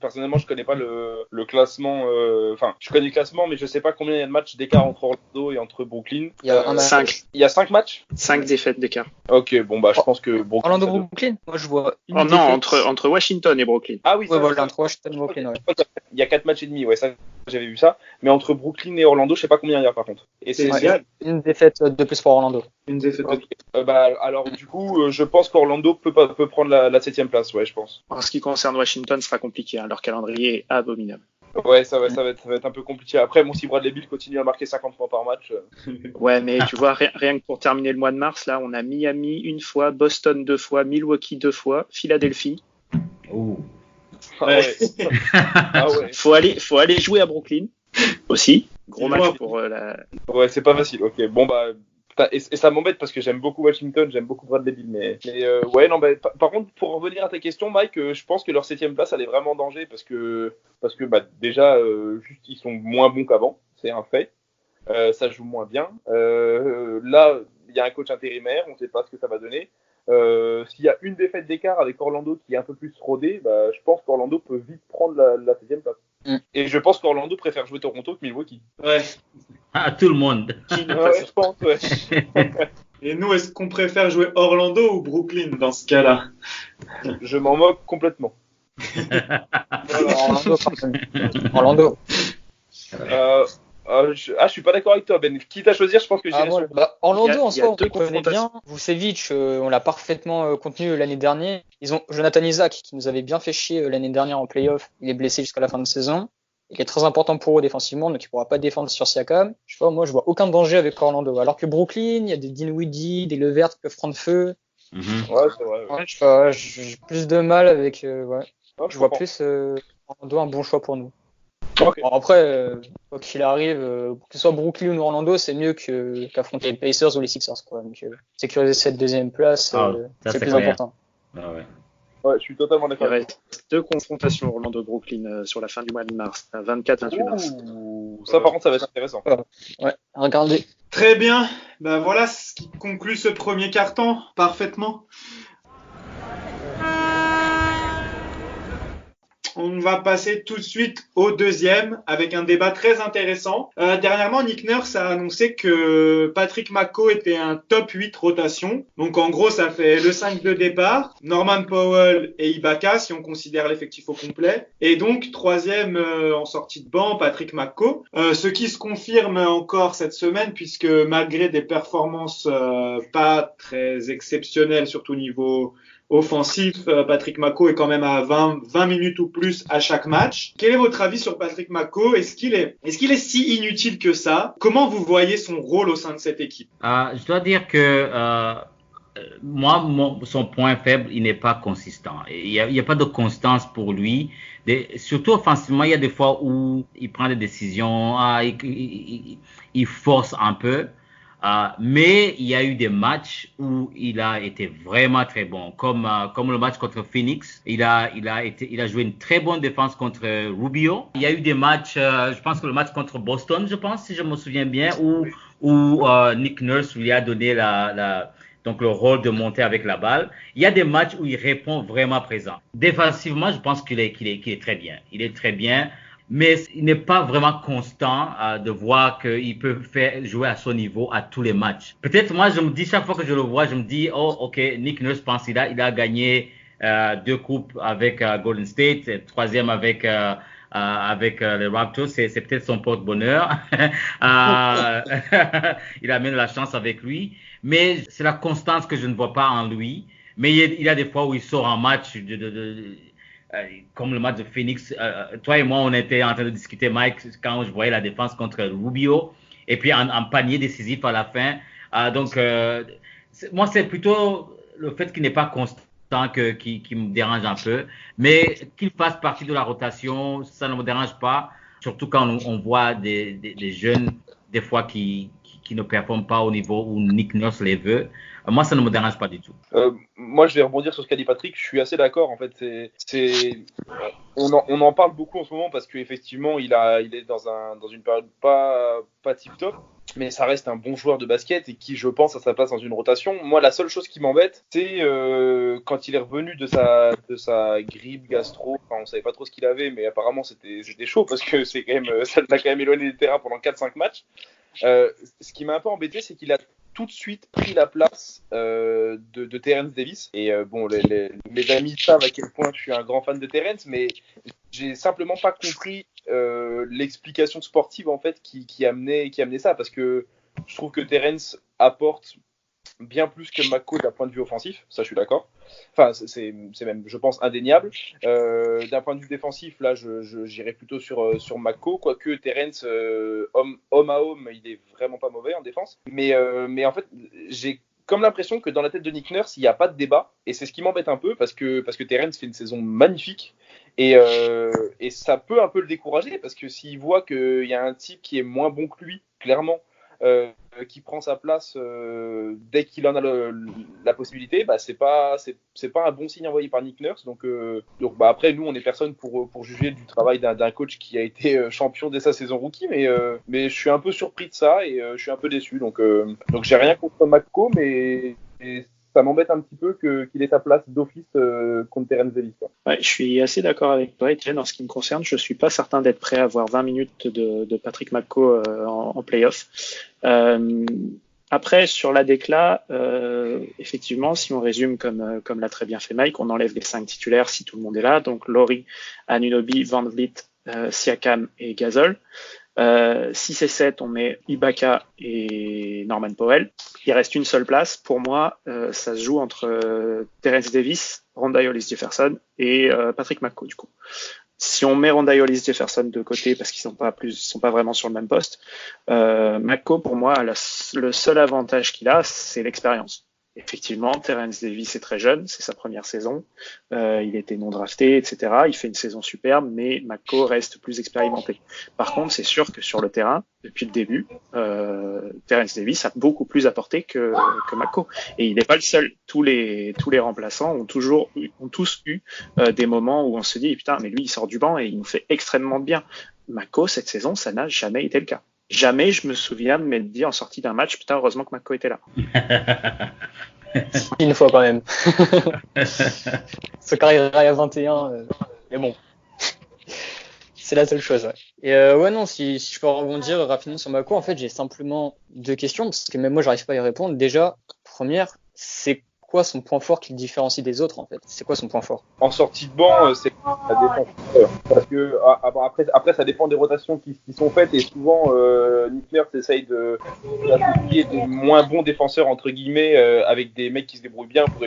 S5: personnellement, je connais pas le classement. Enfin, je connais le classement, mais je sais pas combien il y a de matchs d'écart entre Orlando et entre Brooklyn.
S6: Il y a un match.
S3: 5.
S5: Il y a 5 matchs.
S3: 5 défaites d'écart.
S5: Ok, bon bah je pense que Brooklyn.
S6: Orlando-Brooklyn, moi je vois une
S3: Oh non,
S6: défaite.
S3: entre Washington et Brooklyn.
S5: Ah oui,
S6: Ouais, voilà, entre Washington et Brooklyn, ouais.
S5: Il y a 4 matchs et demi, ouais, ça j'avais vu ça. Mais entre Brooklyn et Orlando, je sais pas combien il y a par contre. Et
S2: C'est
S6: Ouais.
S2: égal.
S6: Une défaite de plus pour Orlando.
S2: Une défaite.
S5: Ok. Alors du coup, je pense qu'Orlando peut prendre la 7e place, ouais, je pense.
S3: En ce qui concerne Washington, ce sera compliqué. Leur calendrier est abominable.
S5: Ouais, ça va être un peu compliqué. Après, bon, si Bradley Beal continue à marquer 50 points par match.
S3: Ouais, mais tu vois, rien que pour terminer le mois de mars, là, on a Miami une fois, Boston 2 fois, Milwaukee 2 fois, Philadelphie.
S4: Ouh.
S5: Ah ouais. Ah ouais.
S3: Faut aller jouer à Brooklyn aussi. Gros
S2: Dis-moi.
S3: match pour la.
S5: Ouais, c'est pas facile. Ok, bon bah. Et ça m'embête parce que j'aime beaucoup Washington, j'aime beaucoup Bradley Beal, mais ouais, non, par contre, pour revenir à ta question, Mike, je pense que leur 7e place, elle est vraiment en danger parce que bah, déjà, juste, ils sont moins bons qu'avant, c'est un fait. Ça joue moins bien. Là, il y a un coach intérimaire, on sait pas ce que ça va donner. S'il y a une défaite d'écart avec Orlando qui est un peu plus rodée, bah, je pense qu'Orlando peut vite prendre la 7e place. Et je pense qu'Orlando préfère jouer Toronto que Milwaukee.
S2: Ouais.
S4: À tout le monde.
S5: Je pense, ouais.
S2: Et nous, est-ce qu'on préfère jouer Orlando ou Brooklyn dans ce cas-là?
S5: Je m'en moque complètement.
S6: Orlando, Orlando.
S5: Je suis pas d'accord avec toi, Ben. Quitte à choisir, je pense que j'irai sur...
S6: Orlando, en
S3: il y a
S6: soi, on
S3: deux
S6: le connaît bien. Vucevic, on l'a parfaitement contenu l'année dernière. Ils ont Jonathan Isaac, qui nous avait bien fait chier l'année dernière en playoff. Il est blessé jusqu'à la fin de saison. Il est très important pour eux défensivement, donc il pourra pas défendre sur Siakam. Moi, je vois aucun danger avec Orlando. Alors que Brooklyn, il y a des Dinwiddie, des Levert qui peuvent prendre feu.
S5: Ouais, c'est vrai.
S6: Ouais, j'ai plus de mal avec.
S5: Ouais,
S6: je vois plus Orlando un bon choix pour nous.
S5: Okay.
S6: Bon, après, quoi qu'il arrive, que ce soit Brooklyn ou Orlando, c'est mieux qu'affronter les Pacers ou les Sixers, quoi. Donc, sécuriser cette 2e place, c'est plus important.
S4: Ah ouais.
S5: Ouais, je suis totalement d'accord.
S3: Il reste 2 confrontations Orlando-Brooklyn sur la fin du mois de mars, 24-28 mars.
S5: Ça, par contre, ça va être intéressant.
S6: Ouais, regardez.
S2: Très bien. Ben voilà ce qui conclut ce premier quart-temps parfaitement. On va passer tout de suite au deuxième avec un débat très intéressant. Dernièrement, Nick Nurse a annoncé que Patrick McCaw était un top 8 rotation. Donc en gros, ça fait le 5 de départ, Norman Powell et Ibaka si on considère l'effectif au complet. Et donc troisième en sortie de banc, Patrick McCaw. Ce qui se confirme encore cette semaine puisque malgré des performances pas très exceptionnelles, surtout niveau offensif, Patrick McCaw est quand même à 20 minutes ou plus à chaque match. Quel est votre avis sur Patrick McCaw? Est-ce qu'il est si inutile que ça? Comment vous voyez son rôle au sein de cette équipe?
S4: Je dois dire que son point faible, il n'est pas consistant. Il y a pas de constance pour lui. Surtout offensivement, il y a des fois où il prend des décisions, il force un peu. Mais il y a eu des matchs où il a été vraiment très bon, comme le match contre Phoenix. Il a joué une très bonne défense contre Rubio. Il y a eu des matchs, je pense que le match contre Boston, si je me souviens bien, où Nick Nurse lui a donné donc le rôle de monter avec la balle. Il y a des matchs où il répond vraiment présent. Défensivement, je pense qu'il est très bien. Il est très bien. Mais il n'est pas vraiment constant de voir qu'il peut jouer à son niveau à tous les matchs. Peut-être moi, je me dis, chaque fois que je le vois, je me dis, oh, ok, Nick Nurse pense il a gagné 2 coupes avec Golden State, 3e avec les Raptors, c'est peut-être son porte-bonheur. Il amène la chance avec lui. Mais c'est la constance que je ne vois pas en lui. Mais il y a des fois où il sort en match comme le match de Phoenix. Toi et moi, on était en train de discuter, Mike, quand je voyais la défense contre Rubio, et puis un panier décisif à la fin. Donc, moi, c'est plutôt le fait qu'il n'est pas constant qui me dérange un peu. Mais qu'il fasse partie de la rotation, ça ne me dérange pas. Surtout quand on voit des jeunes, des fois, qui ne performent pas au niveau où Nick Nurse les veut. Moi, ça ne me dérange pas du tout.
S5: Moi, je vais rebondir sur ce qu'a dit Patrick. Je suis assez d'accord. En fait, on en parle beaucoup en ce moment parce qu'effectivement, il est dans une période pas tip top. mais ça reste un bon joueur de basket et qui, je pense, a sa place dans une rotation. Moi, la seule chose qui m'embête, c'est quand il est revenu de sa grippe gastro. Enfin, on savait pas trop ce qu'il avait, mais apparemment c'était chaud parce que c'est quand même, ça l'a quand même éloigné des terrains pendant 4-5 matchs. Ce qui m'a un peu embêté, c'est qu'il a tout de suite pris la place de Terence Davis. Et bon, mes amis savent à quel point je suis un grand fan de Terence, mais j'ai simplement pas compris l'explication sportive en fait qui amenait ça, parce que je trouve que Terence apporte bien plus que McCaw d'un point de vue offensif, ça je suis d'accord. Enfin, c'est même, je pense, indéniable. D'un point de vue défensif, là, j'irais plutôt sur McCaw, quoique Terence, homme à homme, il est vraiment pas mauvais en défense. Mais en fait, j'ai comme l'impression que dans la tête de Nick Nurse, il n'y a pas de débat, et c'est ce qui m'embête un peu, parce que Terence fait une saison magnifique, et ça peut un peu le décourager, parce que s'il voit qu'il y a un type qui est moins bon que lui, clairement, qui prend sa place dès qu'il en a la possibilité, bah c'est pas un bon signe envoyé par Nick Nurse. Donc bah après, nous on est personne pour juger du travail d'un coach qui a été champion dès sa saison rookie, mais je suis un peu surpris de ça, et je suis un peu déçu. Donc j'ai rien contre McCaw, mais ça m'embête un petit peu qu'il ait sa place d'office contre Terence Davis, quoi.
S3: Ouais, je suis assez d'accord avec toi, Etienne. En ce qui me concerne, je suis pas certain d'être prêt à voir 20 minutes de Patrick McCaw en play-off. Après, sur la décla, effectivement, si on résume comme l'a très bien fait Mike, on enlève les 5 titulaires si tout le monde est là. Donc Laurie, Anunoby, Van Vliet, Siakam et Gasol. 6 et 7, on met Ibaka et Norman Powell. Il reste une seule place. Pour moi, ça se joue entre Terence Davis, Rondae Hollis-Jefferson et Patrick McCaw, du coup. Si on met Rondae Hollis-Jefferson de côté parce qu'ils sont pas vraiment sur le même poste, McCaw, pour moi, le seul avantage qu'il a, c'est l'expérience. Effectivement, Terence Davis est très jeune, c'est sa première saison, il était non drafté, etc. Il fait une saison superbe, mais McCaw reste plus expérimenté. Par contre, c'est sûr que sur le terrain, depuis le début, Terence Davis a beaucoup plus apporté que McCaw. Et il n'est pas le seul. Tous les remplaçants ont tous eu des moments où on se dit putain, mais lui il sort du banc et il nous fait extrêmement bien. McCaw, cette saison, ça n'a jamais été le cas. Jamais je me souviens de m'être dit en sortie d'un match, putain, heureusement que McCaw était là.
S6: Une fois quand même. Ce carrière à 21, mais bon. C'est la seule chose, ouais. Et ouais, non, si je peux rebondir rapidement sur McCaw, en fait, j'ai simplement 2 questions, parce que même moi, j'arrive pas à y répondre. Déjà, première, c'est quoi son point fort qui le différencie des autres, en fait? C'est quoi son point fort?
S5: En sortie de banc, c'est la défense. Parce que après, ça dépend des rotations qui sont faites, et souvent, Nick Nurse essaye d'associer des moins bons défenseurs, entre guillemets, avec des mecs qui se débrouillent bien pour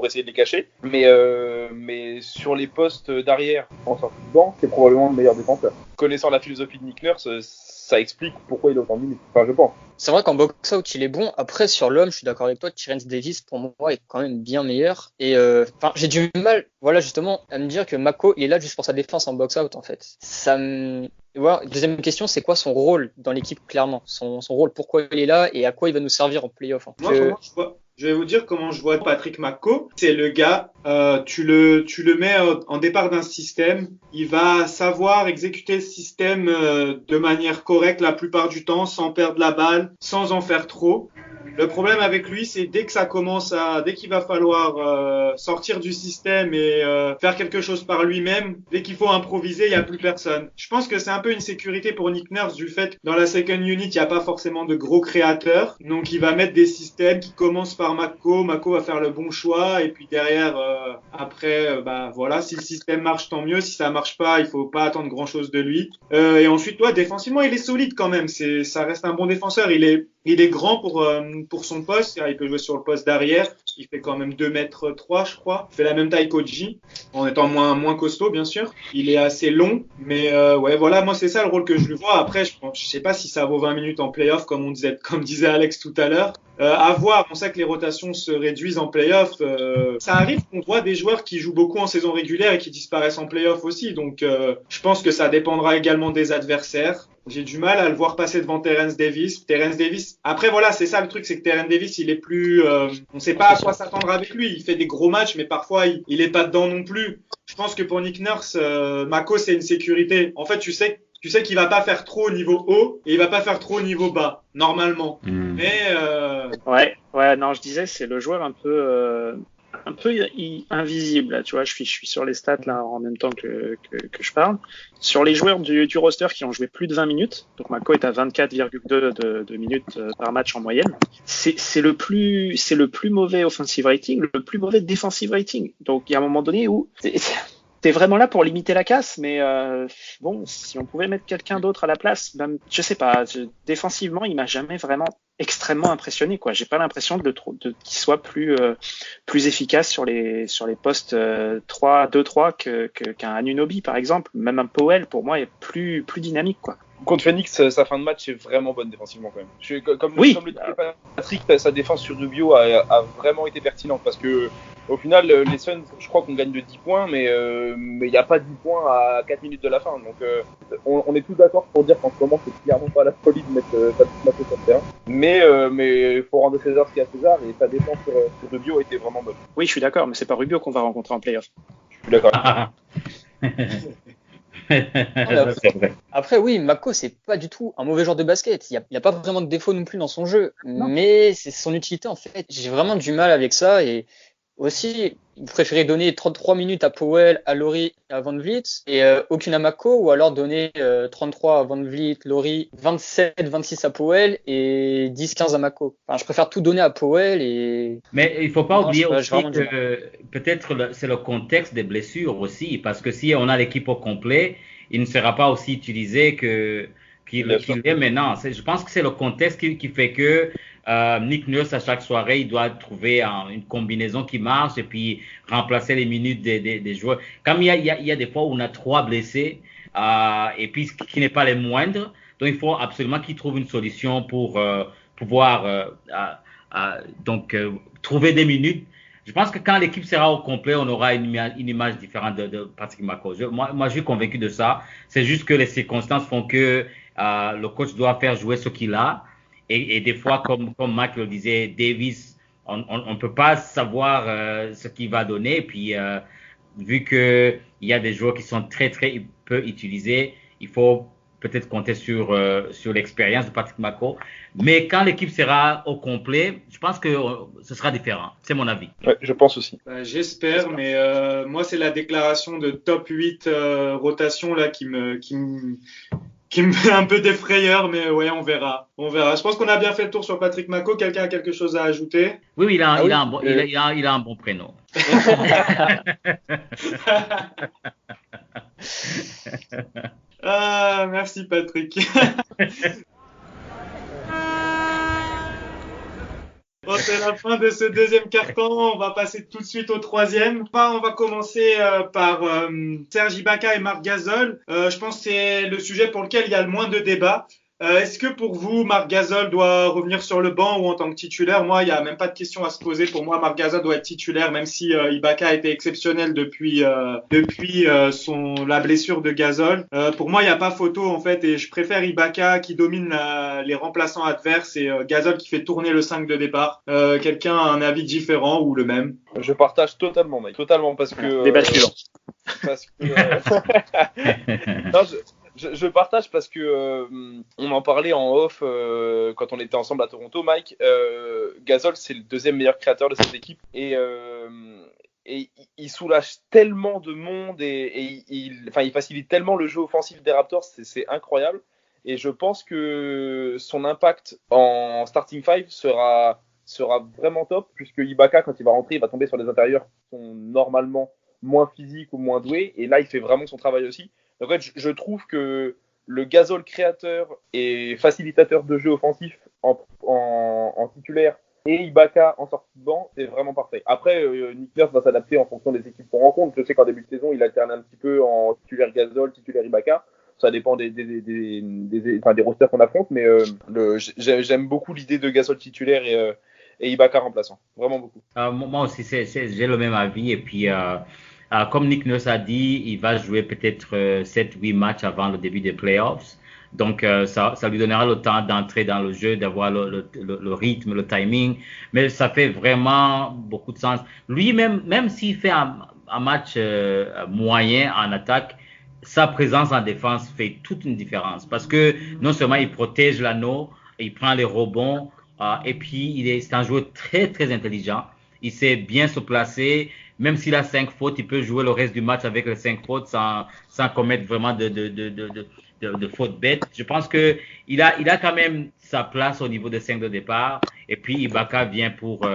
S5: essayer de les cacher. Mais sur les postes d'arrière, en sortie de banc, c'est probablement le meilleur défenseur. Connaissant la philosophie de Nick Nurse, ça explique pourquoi il est autant minutes. Enfin, je pense.
S6: C'est vrai qu'en box-out, il est bon. Après, sur l'homme, je suis d'accord avec toi, Terence Davis, pour moi, est quand même bien meilleur. Et j'ai du mal, voilà, justement, à me dire que McCaw, il est là juste pour sa défense en box-out, en fait. Voilà. Deuxième question, c'est quoi son rôle dans l'équipe, clairement? Son rôle, pourquoi il est là et à quoi il va nous servir en play-off?
S2: Je vais vous dire comment je vois Patrick McCaw. C'est le gars, tu le mets en départ d'un système, il va savoir exécuter le système de manière correcte la plupart du temps, sans perdre la balle, sans en faire trop. Le problème avec lui, c'est dès qu'il va falloir sortir du système et faire quelque chose par lui-même, dès qu'il faut improviser, il n'y a plus personne. Je pense que c'est un peu une sécurité pour Nick Nurse du fait que dans la second unit, il n'y a pas forcément de gros créateurs. Donc il va mettre des systèmes qui commencent par McCaw. McCaw va faire le bon choix et puis derrière, voilà, si le système marche, tant mieux. Si ça marche pas, il faut pas attendre grand-chose de lui. Et ensuite, défensivement, il est solide quand même. Ça reste un bon défenseur. Il est grand pour son poste, il peut jouer sur le poste d'arrière, il fait quand même 2m3 je crois, il fait la même taille qu'Oji, en étant moins costaud bien sûr, il est assez long, mais ouais voilà, moi c'est ça le rôle que je lui vois. Après je sais pas si ça vaut 20 minutes en play-off comme disait Alex tout à l'heure, à voir, on sait que les rotations se réduisent en play-off, ça arrive qu'on voit des joueurs qui jouent beaucoup en saison régulière et qui disparaissent en play-off aussi, donc je pense que ça dépendra également des adversaires. J'ai du mal à le voir passer devant Terence Davis. Après voilà, c'est ça le truc, c'est que Terence Davis, il est plus, on sait pas à quoi s'attendre avec lui. Il fait des gros matchs, mais parfois il est pas dedans non plus. Je pense que pour Nick Nurse, McCaw c'est une sécurité. En fait, tu sais tu sais qu'il va pas faire trop au niveau haut et il va pas faire trop au niveau bas, normalement. Mais
S3: Ouais, non, je disais, c'est le joueur un peu invisible. Là, tu vois, je suis sur les stats là en même temps que je parle. Sur les joueurs du roster qui ont joué plus de 20 minutes, donc Mako est à 24,2 de minutes par match en moyenne. C'est le plus mauvais offensive rating, le plus mauvais defensive rating. Donc il y a un moment donné où t'es vraiment là pour limiter la casse, mais bon, si on pouvait mettre quelqu'un d'autre à la place, même, je sais pas, défensivement, il m'a jamais vraiment extrêmement impressionné, quoi. J'ai pas l'impression qu'il soit plus efficace sur les postes 2-3 qu'un Anunoby, par exemple. Même un Powell, pour moi, est plus dynamique, quoi.
S5: Contre Phoenix, sa fin de match est vraiment bonne défensivement quand même. Comme le disait Patrick, sa défense sur Rubio a vraiment été pertinente parce que au final, les Suns, je crois qu'on gagne de 10 points, mais il n'y a pas 10 points à 4 minutes de la fin. Donc on est tous d'accord pour dire qu'en ce moment, c'est clairement pas la folie de mettre Patrick Mako sur le terrain. Mais il faut rendre César ce qu'il y a à César et sa défense sur Rubio était vraiment bonne.
S3: Oui, je suis d'accord, mais c'est pas Rubio qu'on va rencontrer en playoff.
S5: Je suis d'accord.
S6: Après, oui, Mako, c'est pas du tout un mauvais joueur de basket. Il y a pas vraiment de défaut non plus dans son jeu, mais c'est son utilité en fait. J'ai vraiment du mal avec ça et aussi, vous préférez donner 33 minutes à Powell, à Laurie et à Van Vliet et aucune à Mako, ou alors donner 33 à Van Vliet, Laurie, 27, 26 à Powell et 10, 15 à Mako. Enfin, je préfère tout donner à Powell et...
S4: Mais il faut pas oublier aussi que peut-être c'est le contexte des blessures aussi, parce que si on a l'équipe au complet, il ne sera pas aussi utilisé qu'il est maintenant. Je pense que c'est le contexte qui fait que Nick Nurse, à chaque soirée, il doit trouver une combinaison qui marche et puis remplacer les minutes des joueurs. Comme il y a des fois où on a 3 blessés et puis qui n'est pas les moindres, donc il faut absolument qu'il trouve une solution pour pouvoir trouver des minutes. Je pense que quand l'équipe sera au complet, on aura une image différente de Patrick Mako. Moi, je suis convaincu de ça. C'est juste que les circonstances font que le coach doit faire jouer ce qu'il a. Et des fois, comme Mac le disait, Davis, on ne peut pas savoir ce qu'il va donner. Puis, vu qu'il y a des joueurs qui sont très, très peu utilisés, il faut peut-être compter sur l'expérience de Patrick Mako. Mais quand l'équipe sera au complet, je pense que ce sera différent. C'est mon avis.
S5: Ouais, je pense aussi.
S2: J'espère, mais moi, c'est la déclaration de top 8 rotation là qui me fait un peu des frayeurs, mais ouais, on verra. Je pense qu'on a bien fait le tour sur Patrick Mako. Quelqu'un a quelque chose à ajouter?
S4: Oui, il a un bon prénom.
S2: Merci Patrick. Bon, c'est la fin de ce deuxième carton. On va passer tout de suite au troisième. On va commencer par Serge Ibaka et Marc Gasol. Je pense que c'est le sujet pour lequel il y a le moins de débat. Est-ce que pour vous, Marc Gasol doit revenir sur le banc ou en tant que titulaire? Moi, il n'y a même pas de question à se poser. Pour moi, Marc Gasol doit être titulaire, même si Ibaka a été exceptionnel depuis la blessure de Gasol. Pour moi, il n'y a pas photo en fait, et je préfère Ibaka qui domine les remplaçants adverses et Gasol qui fait tourner le 5 de départ. Quelqu'un a un avis différent ou le même?
S5: Je partage totalement, mec. Totalement, parce que...
S3: Débat suivant.
S5: Parce que... Non, je partage parce que on en parlait en off quand on était ensemble à Toronto, Mike. Gasol, c'est le deuxième meilleur créateur de cette équipe et il soulage tellement de monde et il facilite tellement le jeu offensif des Raptors, c'est incroyable. Et je pense que son impact en starting five sera vraiment top, puisque Ibaka, quand il va rentrer, il va tomber sur des intérieurs qui sont normalement moins physiques ou moins doués, et là il fait vraiment son travail aussi. En fait, je trouve que le Gasol créateur et facilitateur de jeu offensif en titulaire et Ibaka en sortie de banc, c'est vraiment parfait. Après, Nick Nurse va s'adapter en fonction des équipes qu'on rencontre. Je sais qu'en début de saison, il alterne un petit peu en titulaire Gasol, titulaire Ibaka. Ça dépend des rosters qu'on affronte, mais j'aime beaucoup l'idée de Gasol titulaire et Ibaka remplaçant. Vraiment beaucoup.
S4: Moi aussi, j'ai le même avis. Et puis, comme Nick Nurse a dit, il va jouer peut-être 7-8 matchs avant le début des playoffs. Donc, ça lui donnera le temps d'entrer dans le jeu, d'avoir le rythme, le timing. Mais ça fait vraiment beaucoup de sens. Lui, même s'il fait un match moyen en attaque, sa présence en défense fait toute une différence parce que non seulement il protège l'anneau, il prend les rebonds et puis c'est un joueur très très intelligent. Il sait bien se placer. Même s'il a 5 fautes, il peut jouer le reste du match avec les 5 fautes sans commettre vraiment de fautes bêtes. Je pense que il a quand même sa place au niveau des 5 de départ. Et puis Ibaka vient pour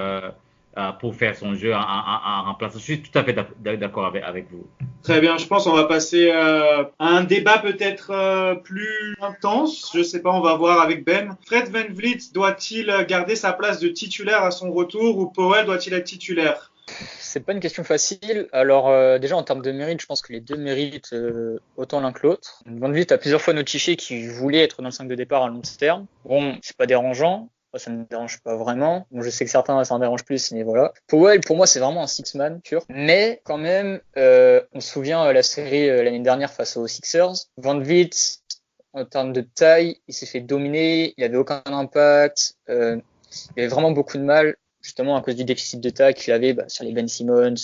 S4: faire son jeu en remplaçant. Je suis tout à fait d'accord avec vous.
S2: Très bien, je pense qu'on va passer à un débat peut-être plus intense. Je sais pas, on va voir avec Ben. Fred VanVleet doit-il garder sa place de titulaire à son retour ou Powell doit-il être titulaire?
S6: C'est pas une question facile. Alors déjà en termes de mérite, je pense que les deux méritent autant l'un que l'autre. VanVleet a plusieurs fois notifié qu'il voulait être dans le 5 de départ à long terme. Bon, c'est pas dérangeant. Moi, ça me dérange pas vraiment. Bon, je sais que certains, ça en dérange plus, mais voilà. Powell, pour moi, c'est vraiment un six-man pur. Mais quand même, on se souvient la série l'année dernière face aux Sixers. VanVleet, en termes de taille, il s'est fait dominer. Il avait aucun impact. Il avait vraiment beaucoup de mal, justement à cause du déficit de taille qu'il avait sur les Ben Simmons,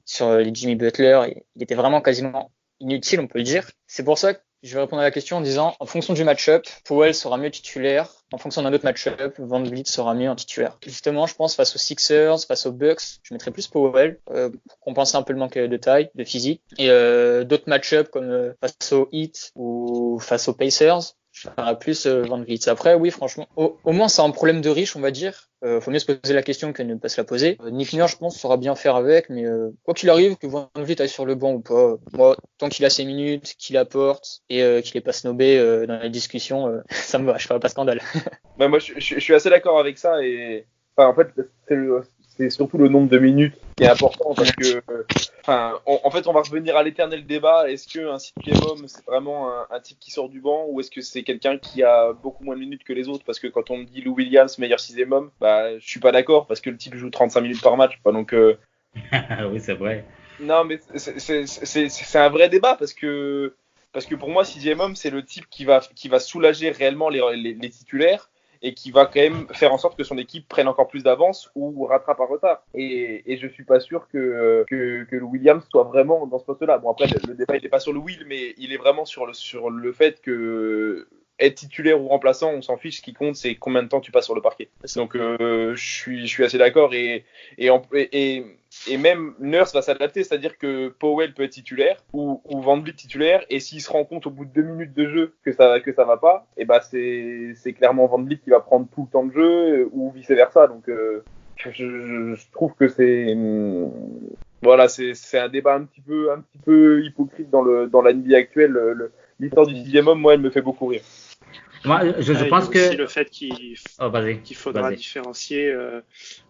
S6: sur les Jimmy Butler. Il était vraiment quasiment inutile, on peut le dire. C'est pour ça que je vais répondre à la question en disant, en fonction du match-up, Powell sera mieux titulaire. En fonction d'un autre match-up, VanVleet sera mieux en titulaire. Justement, je pense face aux Sixers, face aux Bucks, je mettrais plus Powell pour compenser un peu le manque de taille, de physique. Et d'autres match-up comme face aux Heat ou face aux Pacers, je ferais plus VanVleet. Après, oui, franchement, au moins c'est un problème de riche, on va dire. Faut mieux se poser la question que ne pas se la poser. Nick Nurse, je pense, saura bien faire avec, mais quoi qu'il arrive, que VanVleet aille sur le banc ou pas, moi, tant qu'il a ses minutes, qu'il apporte et qu'il est pas snobé dans la discussion, ça me va, je ferai pas scandale.
S5: Bah, moi, je suis assez d'accord avec ça et enfin, en fait, c'est surtout le nombre de minutes qui est important parce que, en fait, on va revenir à l'éternel débat. Est-ce qu'un sixième homme, c'est vraiment un type qui sort du banc ou est-ce que c'est quelqu'un qui a beaucoup moins de minutes que les autres? Parce que quand on me dit Lou Williams, meilleur sixième homme, bah, je suis pas d'accord parce que le type joue 35 minutes par match. Donc,
S4: oui, c'est vrai.
S5: non, mais c'est un vrai débat parce que pour moi, sixième homme, c'est le type qui va soulager réellement les titulaires et qui va quand même faire en sorte que son équipe prenne encore plus d'avance ou rattrape un retard. Et je suis pas sûr que le Williams soit vraiment dans ce poste-là. Bon, après, le débat il est pas sur le Will, mais il est vraiment sur le fait que être titulaire ou remplaçant, on s'en fiche. Ce qui compte, c'est combien de temps tu passes sur le parquet. Donc, je suis assez d'accord et même Nurse va s'adapter, c'est-à-dire que Powell peut être titulaire ou VanVleet titulaire, et s'il se rend compte au bout de 2 minutes de jeu que ça va pas, et bah c'est clairement VanVleet qui va prendre tout le temps de jeu ou vice versa. Donc je trouve que voilà, c'est un débat un petit peu hypocrite dans la NBA actuelle. L'histoire du sixième homme, moi, elle me fait beaucoup rire.
S4: Moi, je pense que
S3: aussi le fait qu'il faudra différencier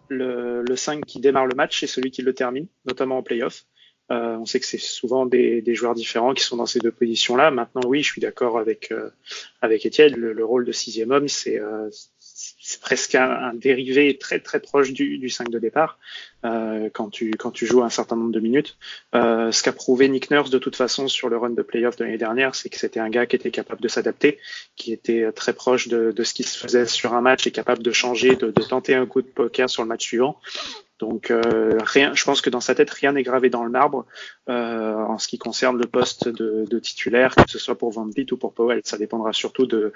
S3: le 5 qui démarre le match et celui qui le termine, notamment en play-off. On sait que c'est souvent des joueurs différents qui sont dans ces deux positions-là. Maintenant, oui, je suis d'accord avec Étienne. Le rôle de sixième homme, c'est presque un dérivé très très proche du 5 de départ quand tu joues un certain nombre de minutes. Ce qu'a prouvé Nick Nurse de toute façon sur le run de playoff de l'année dernière, c'est que c'était un gars qui était capable de s'adapter, qui était très proche de ce qui se faisait sur un match et capable de changer, de tenter un coup de poker sur le match suivant. Donc je pense que dans sa tête, rien n'est gravé dans le marbre en ce qui concerne le poste de titulaire, que ce soit pour VanVleet ou pour Powell. Ça dépendra surtout de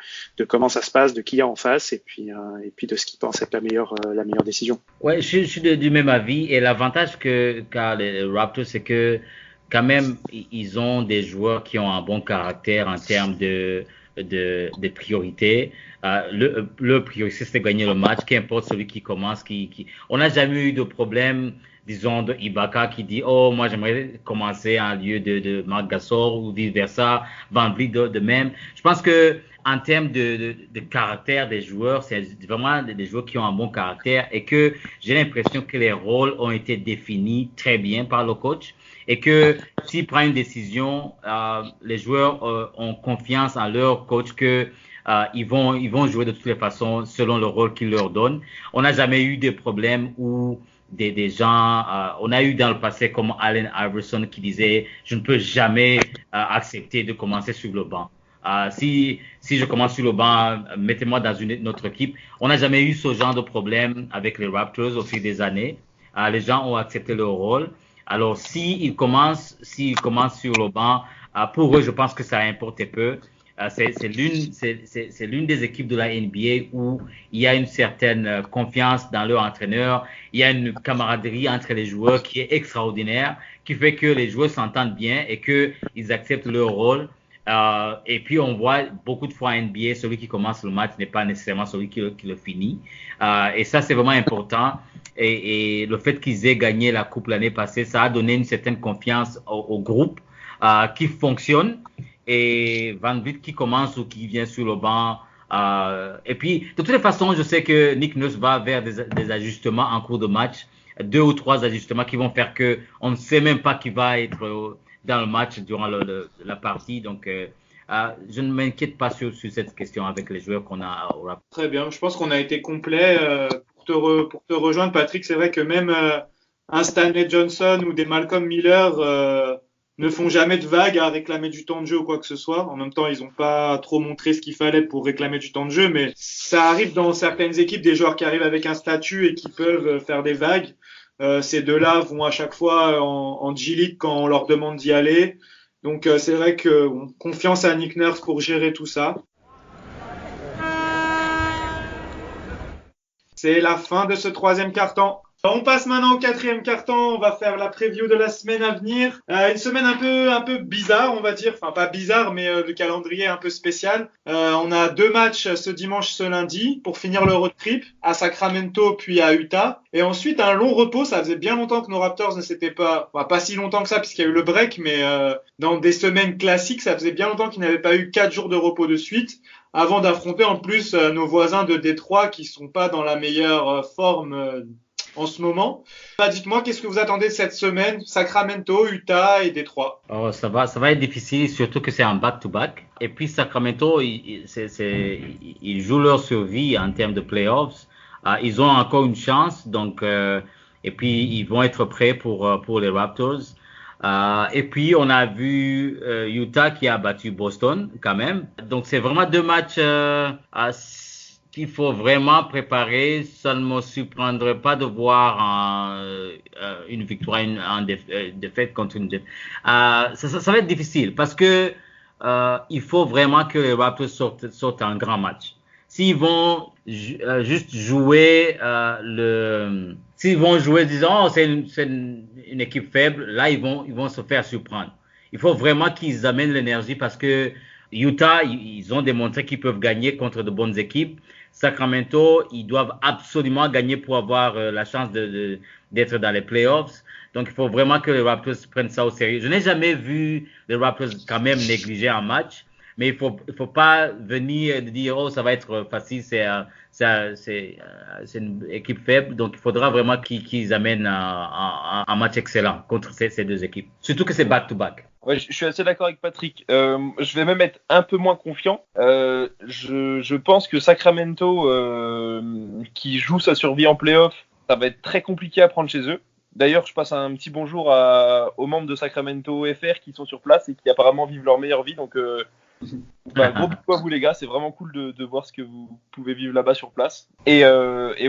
S3: comment ça se passe, de qui il y a en face et puis de ce qu'il pense être la meilleure décision.
S4: Ouais, je suis du même avis et l'avantage qu'a les Raptors, c'est que quand même ils ont des joueurs qui ont un bon caractère en termes de priorités. Le priorité, c'est de gagner le match, qu'importe celui qui commence. On n'a jamais eu de problème, disons, de Ibaka qui dit « Oh, moi, j'aimerais commencer en lieu de Marc Gasol ou vice-versa, VanVleet de même. » Je pense que en termes de caractère des joueurs, c'est vraiment des joueurs qui ont un bon caractère et que j'ai l'impression que les rôles ont été définis très bien par le coach. Et que s'il prend une décision, les joueurs ont confiance en leur coach que ils vont jouer de toutes les façons selon le rôle qu'il leur donne. On n'a jamais eu de problème où des gens, on a eu dans le passé comme Allen Iverson qui disait je ne peux jamais accepter de commencer sur le banc. Si je commence sur le banc, mettez-moi dans une autre équipe. On n'a jamais eu ce genre de problème avec les Raptors au fil des années. Les gens ont accepté leur rôle. Alors, s'il commence sur le banc, Pour eux, je pense que ça importe peu. C'est l'une des équipes de la NBA où il y a une certaine confiance dans leur entraîneur. Il y a une camaraderie entre les joueurs qui est extraordinaire, qui fait que les joueurs s'entendent bien et qu'ils acceptent leur rôle. Et puis, on voit beaucoup de fois en NBA, celui qui commence le match n'est pas nécessairement celui qui le finit. Et ça, c'est vraiment important. Et le fait qu'ils aient gagné la coupe l'année passée, ça a donné une certaine confiance au groupe qui fonctionne. Et Van Vliet qui commence ou qui vient sur le banc. Et puis, de toutes les façons, je sais que Nick Nurse va vers des ajustements en cours de match, 2 ou 3 ajustements qui vont faire que on ne sait même pas qui va être dans le match durant la partie. Donc, je ne m'inquiète pas sur cette question avec les joueurs qu'on a au Raptors.
S2: Très bien, je pense qu'on a été complet. Pour te rejoindre, Patrick, c'est vrai que même un Stanley Johnson ou des Malcolm Miller ne font jamais de vagues à réclamer du temps de jeu ou quoi que ce soit. En même temps, ils n'ont pas trop montré ce qu'il fallait pour réclamer du temps de jeu, mais ça arrive dans certaines équipes, des joueurs qui arrivent avec un statut et qui peuvent faire des vagues. Ces deux-là vont à chaque fois en G-League quand on leur demande d'y aller. Donc c'est vrai que confiance à Nick Nurse pour gérer tout ça. C'est la fin de ce troisième quart-temps. On passe maintenant au quatrième quart-temps. On va faire la preview de la semaine à venir. Une semaine un peu bizarre, on va dire. Enfin, pas bizarre, mais le calendrier un peu spécial. On a 2 matchs ce dimanche, ce lundi, pour finir le road trip à Sacramento puis à Utah. Et ensuite, un long repos. Ça faisait bien longtemps que nos Raptors ne s'étaient pas si longtemps que ça, puisqu'il y a eu le break, mais dans des semaines classiques, ça faisait bien longtemps qu'ils n'avaient pas eu 4 jours de repos de suite, avant d'affronter en plus nos voisins de Détroit qui sont pas dans la meilleure forme en ce moment. Dites-moi, qu'est-ce que vous attendez de cette semaine? Sacramento, Utah et Détroit.
S4: Oh, ça va être difficile, surtout que c'est un back-to-back. Et puis Sacramento, ils jouent leur survie en termes de playoffs. Ils ont encore une chance, donc et puis ils vont être prêts pour les Raptors. Et puis on a vu Utah qui a battu Boston quand même. Donc c'est vraiment 2 matchs qu'il faut vraiment préparer. Ça ne me surprendrait pas de voir une victoire, une défaite contre une défaite. Ça va être difficile parce que il faut vraiment que les Raptors sortent un grand match. S'ils vont juste jouer s'ils vont jouer disant c'est une équipe faible, là ils vont se faire surprendre. Il faut vraiment qu'ils amènent l'énergie parce que Utah, ils ont démontré qu'ils peuvent gagner contre de bonnes équipes. Sacramento, ils doivent absolument gagner pour avoir la chance d'être dans les playoffs. Donc, il faut vraiment que les Raptors prennent ça au sérieux. Je n'ai jamais vu les Raptors quand même négliger un match, mais il faut pas venir dire oh ça va être facile, c'est une équipe faible. Donc, il faudra vraiment qu'ils amènent un match excellent contre ces 2 équipes. Surtout que c'est back-to-back.
S5: Ouais, je suis assez d'accord avec Patrick. Je vais même être un peu moins confiant. Je pense que Sacramento, qui joue sa survie en playoff, ça va être très compliqué à prendre chez eux. D'ailleurs, je passe un petit bonjour aux membres de Sacramento FR qui sont sur place et qui apparemment vivent leur meilleure vie. Donc, gros bisous à vous les gars, c'est vraiment cool de voir ce que vous pouvez vivre là-bas sur place. Et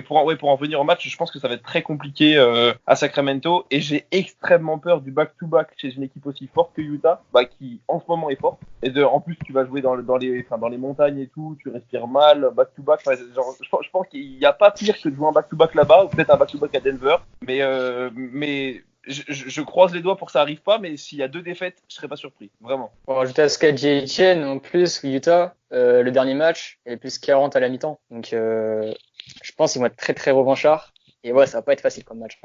S5: pour en revenir au match, je pense que ça va être très compliqué à Sacramento et j'ai extrêmement peur du back-to-back chez une équipe aussi forte que Utah, qui en ce moment est forte. Et en plus tu vas jouer dans les montagnes et tout, tu respires mal, back-to-back. Je pense qu'il n'y a pas pire que de jouer un back-to-back là-bas ou peut-être un back-to-back à Denver. Mais je croise les doigts pour que ça arrive pas, mais s'il y a 2 défaites, je serais pas surpris, vraiment.
S6: Pour rajouter à ce qu'a dit Etienne, en plus, Utah, le dernier match, il est plus 40 à la mi-temps. Donc, je pense qu'ils vont être très très revanchards. Et ouais, ça va pas être facile comme match.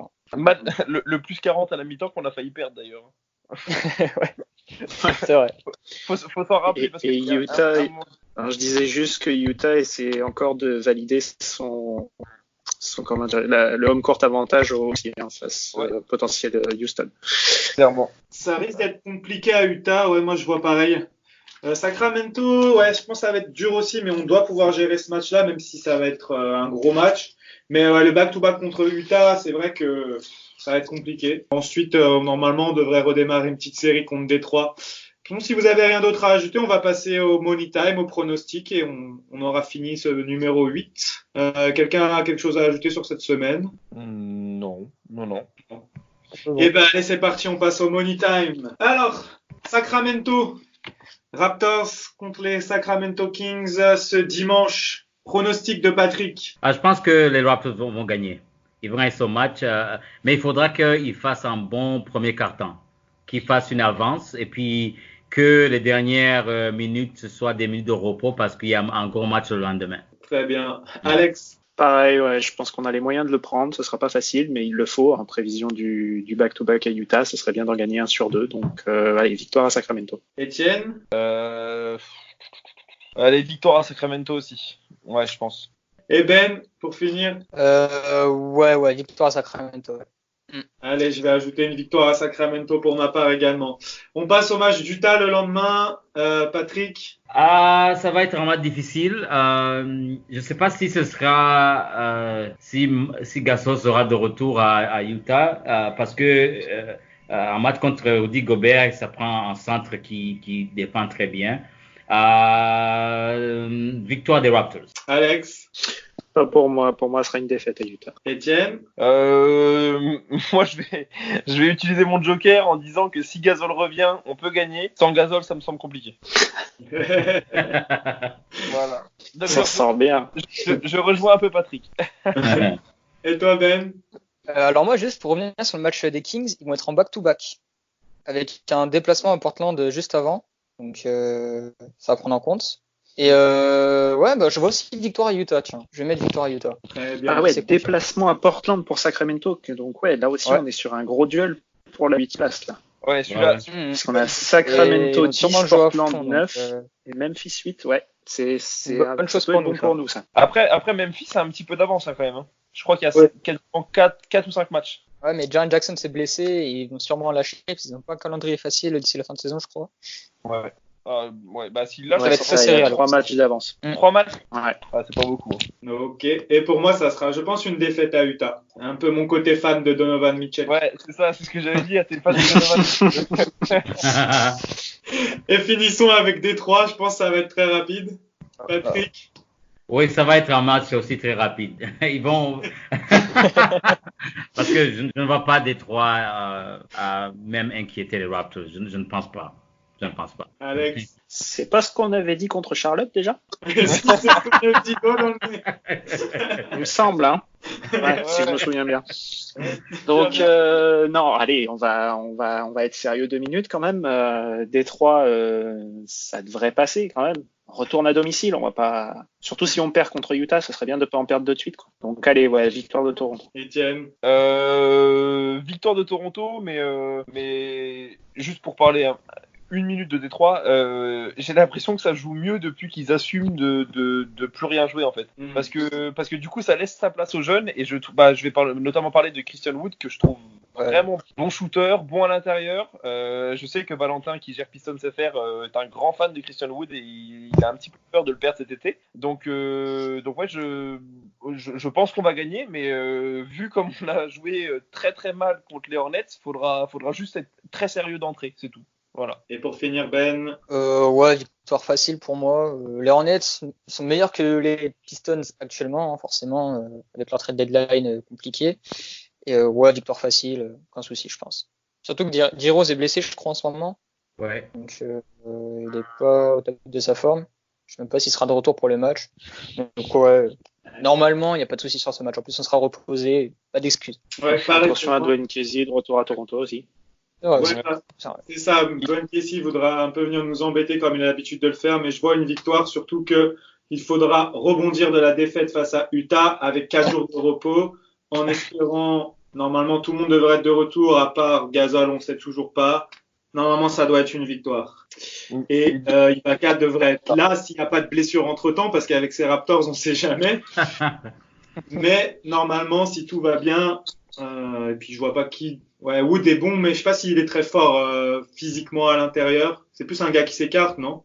S5: Le plus 40 à la mi-temps qu'on a failli perdre d'ailleurs.
S6: Ouais, c'est vrai.
S5: Faut s'en rappeler. Parce que
S3: Utah, je disais juste que Utah essaie encore de valider son comment dire, le home court avantage aussi face potentiel de Houston.
S5: Clairement.
S2: Ça risque d'être compliqué à Utah, ouais, moi je vois pareil. Sacramento, ouais, je pense que ça va être dur aussi, mais on doit pouvoir gérer ce match-là, même si ça va être un gros match. Mais le back-to-back contre Utah, c'est vrai que ça va être compliqué. Ensuite, normalement, on devrait redémarrer une petite série contre Détroit. Donc, si vous avez rien d'autre à ajouter, on va passer au Money Time, au pronostic, et on aura fini ce numéro 8. Quelqu'un a quelque chose à ajouter sur cette semaine?
S5: Non.
S2: Eh ben, allez, c'est parti, on passe au Money Time. Alors, Sacramento. Raptors contre les Sacramento Kings ce dimanche. Pronostic de Patrick.
S4: Je pense que les Raptors vont gagner. Ils vont gagner ce match, mais il faudra qu'ils fassent un bon premier quart-temps, qu'ils fassent une avance et puis que les dernières minutes ce soient des minutes de repos parce qu'il y a un gros match le lendemain.
S2: Très bien. Alex?
S3: Pareil, ouais, je pense qu'on a les moyens de le prendre. Ce sera pas facile, mais il le faut en prévision du back-to-back à Utah. Ce serait bien d'en gagner 1 sur 2. Donc, allez, victoire à Sacramento.
S2: Étienne?
S5: Allez, victoire à Sacramento aussi. Ouais, je pense.
S2: Et Ben, pour finir?
S6: Ouais, victoire à Sacramento. Ouais.
S2: Allez, je vais ajouter une victoire à Sacramento pour ma part également. On passe au match d'Utah le lendemain. Patrick?
S4: Ça va être un match difficile. Je ne sais pas si ce sera si Gasol sera de retour à Utah parce que un match contre Rudy Gobert, ça prend un centre qui défend très bien. Victoire des Raptors.
S2: Alex?
S3: Pas pour moi. Pour moi, ce sera une défaite à Utah.
S2: Étienne?
S5: Moi, je vais utiliser mon joker en disant que si Gasol revient, on peut gagner. Sans Gasol, ça me semble compliqué. Voilà. Donc,
S3: Ça sort bien.
S5: Je rejoins un peu Patrick.
S2: Et toi, Ben?
S6: Alors moi, juste pour revenir sur le match des Kings, ils vont être en back-to-back avec un déplacement à Portland juste avant. Donc ça va prendre en compte. Et je vois aussi victoire à Utah, tiens. Je vais mettre victoire à Utah.
S2: Très bien.
S3: Ah ouais, déplacement à Portland pour Sacramento. Donc ouais, là aussi, on est sur un gros duel pour la 8e place, là.
S5: Ouais, celui-là.
S3: Parce qu'on a Sacramento 10, Portland
S6: fond,
S3: 9
S6: donc,
S3: et Memphis 8. Ouais, c'est
S6: bonne chose pour nous,
S3: pour nous, ça.
S5: Après Memphis a un petit peu d'avance hein, quand même. Hein. Je crois qu'il y a quasiment 4 ou 5 matchs.
S6: Ouais, mais Jaren Jackson s'est blessé et ils vont sûrement lâcher parce qu'ils n'ont pas un calendrier facile d'ici la fin de saison, je crois.
S5: Ouais. Bah s'il lâche,
S6: ça va être très serré.
S3: 3 matchs d'avance.
S5: 3 matchs.
S3: Ouais.
S5: C'est pas beaucoup. Hein.
S2: Ok. Et pour moi, ça sera, je pense, une défaite à Utah. Un peu mon côté fan de Donovan Mitchell.
S5: Ouais, c'est ça, c'est ce que j'allais dire. T'es fan de Donovan.
S2: Et finissons avec Détroit. Je pense que ça va être très rapide. Patrick?
S4: Oui, ça va être un match aussi très rapide. Ils vont parce que je ne vois pas Détroit même inquiéter les Raptors. Je ne pense pas. Je ne pense pas.
S2: Alex?
S3: C'est pas ce qu'on avait dit contre Charlotte déjà?
S2: C'est un petit doigt dans le nez.
S3: Il me semble, hein. Ouais, si je me souviens bien. Donc non, allez, on va être sérieux 2 minutes quand même. Détroit, ça devrait passer quand même. On retourne à domicile, on va pas. Surtout si on perd contre Utah, ça serait bien de pas en perdre de suite, quoi. Donc allez, ouais, victoire de Toronto.
S2: Étienne?
S5: Victoire de Toronto, mais juste pour parler. 1 minute de Détroit, j'ai l'impression que ça joue mieux depuis qu'ils assument de plus rien jouer en fait. Parce que du coup ça laisse sa place aux jeunes et je vais notamment parler de Christian Wood que je trouve vraiment bon shooter, bon à l'intérieur. Je sais que Valentin qui gère Pistons FR est un grand fan de Christian Wood et il a un petit peu peur de le perdre cet été. Donc ouais, je pense qu'on va gagner, mais vu comme on a joué très très mal contre les Hornets, faudra juste être très sérieux d'entrée, c'est tout. Voilà.
S2: Et pour finir, Ben?
S6: Ouais, victoire facile pour moi. Les Hornets sont meilleurs que les Pistons actuellement, hein, forcément, avec leur trade deadline compliqué. Et ouais, victoire facile, aucun souci, je pense. Surtout que D-Rose est blessé, je crois, en ce moment.
S4: Ouais.
S6: Donc, il n'est pas au top de sa forme. Je ne sais même pas s'il sera de retour pour le match. Donc, ouais, normalement, il n'y a pas de souci sur ce match. En plus, on sera reposé, pas d'excuses.
S2: Ouais,
S3: attention à Dwayne Casey, de retour à Toronto aussi.
S2: Ouais, c'est ça. Dwayne Casey voudra un peu venir nous embêter comme il a l'habitude de le faire, mais je vois une victoire, surtout que il faudra rebondir de la défaite face à Utah avec 4 jours de repos, en espérant, normalement tout le monde devrait être de retour, à part Gasol, on ne sait toujours pas. Normalement, ça doit être une victoire. Et Ibaka devrait être là s'il n'y a pas de blessure entre-temps, parce qu'avec ces Raptors, on ne sait jamais. Mais normalement, si tout va bien, et puis je vois pas qui... Ouais, Wood est bon, mais je sais pas s'il est très fort physiquement à l'intérieur. C'est plus un gars qui s'écarte, non?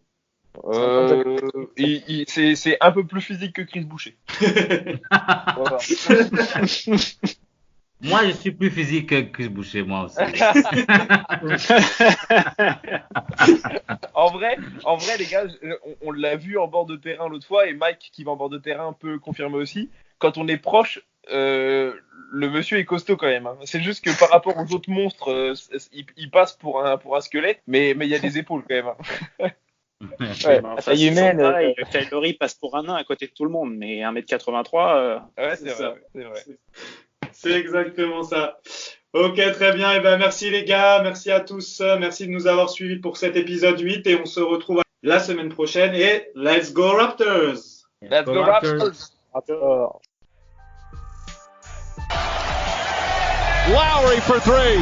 S5: C'est un peu plus physique que Chris Boucher. Voilà.
S4: Moi, je suis plus physique que Chris Boucher, moi aussi.
S5: En vrai, les gars, on l'a vu en bord de terrain l'autre fois, et Mike, qui va en bord de terrain, peut confirmer aussi. Quand on est proche, le monsieur est costaud quand même. Hein. C'est juste que par rapport aux autres monstres, il passe pour un squelette, mais il y a des épaules quand même. Hein.
S6: Ouais,
S3: Enfin,
S6: à taille humaine.
S3: pareil, Kyle Lowry passe pour un nain à côté de tout le monde, mais 1m83.
S5: Ouais,
S2: C'est
S5: c'est
S2: ça.
S5: vrai. C'est vrai.
S2: C'est exactement ça. Ok, très bien. Et ben, merci les gars. Merci à tous. Merci de nous avoir suivis pour cet épisode 8 et on se retrouve la semaine prochaine. Et let's go Raptors!
S5: Let's go Raptors!
S1: Lowry for three.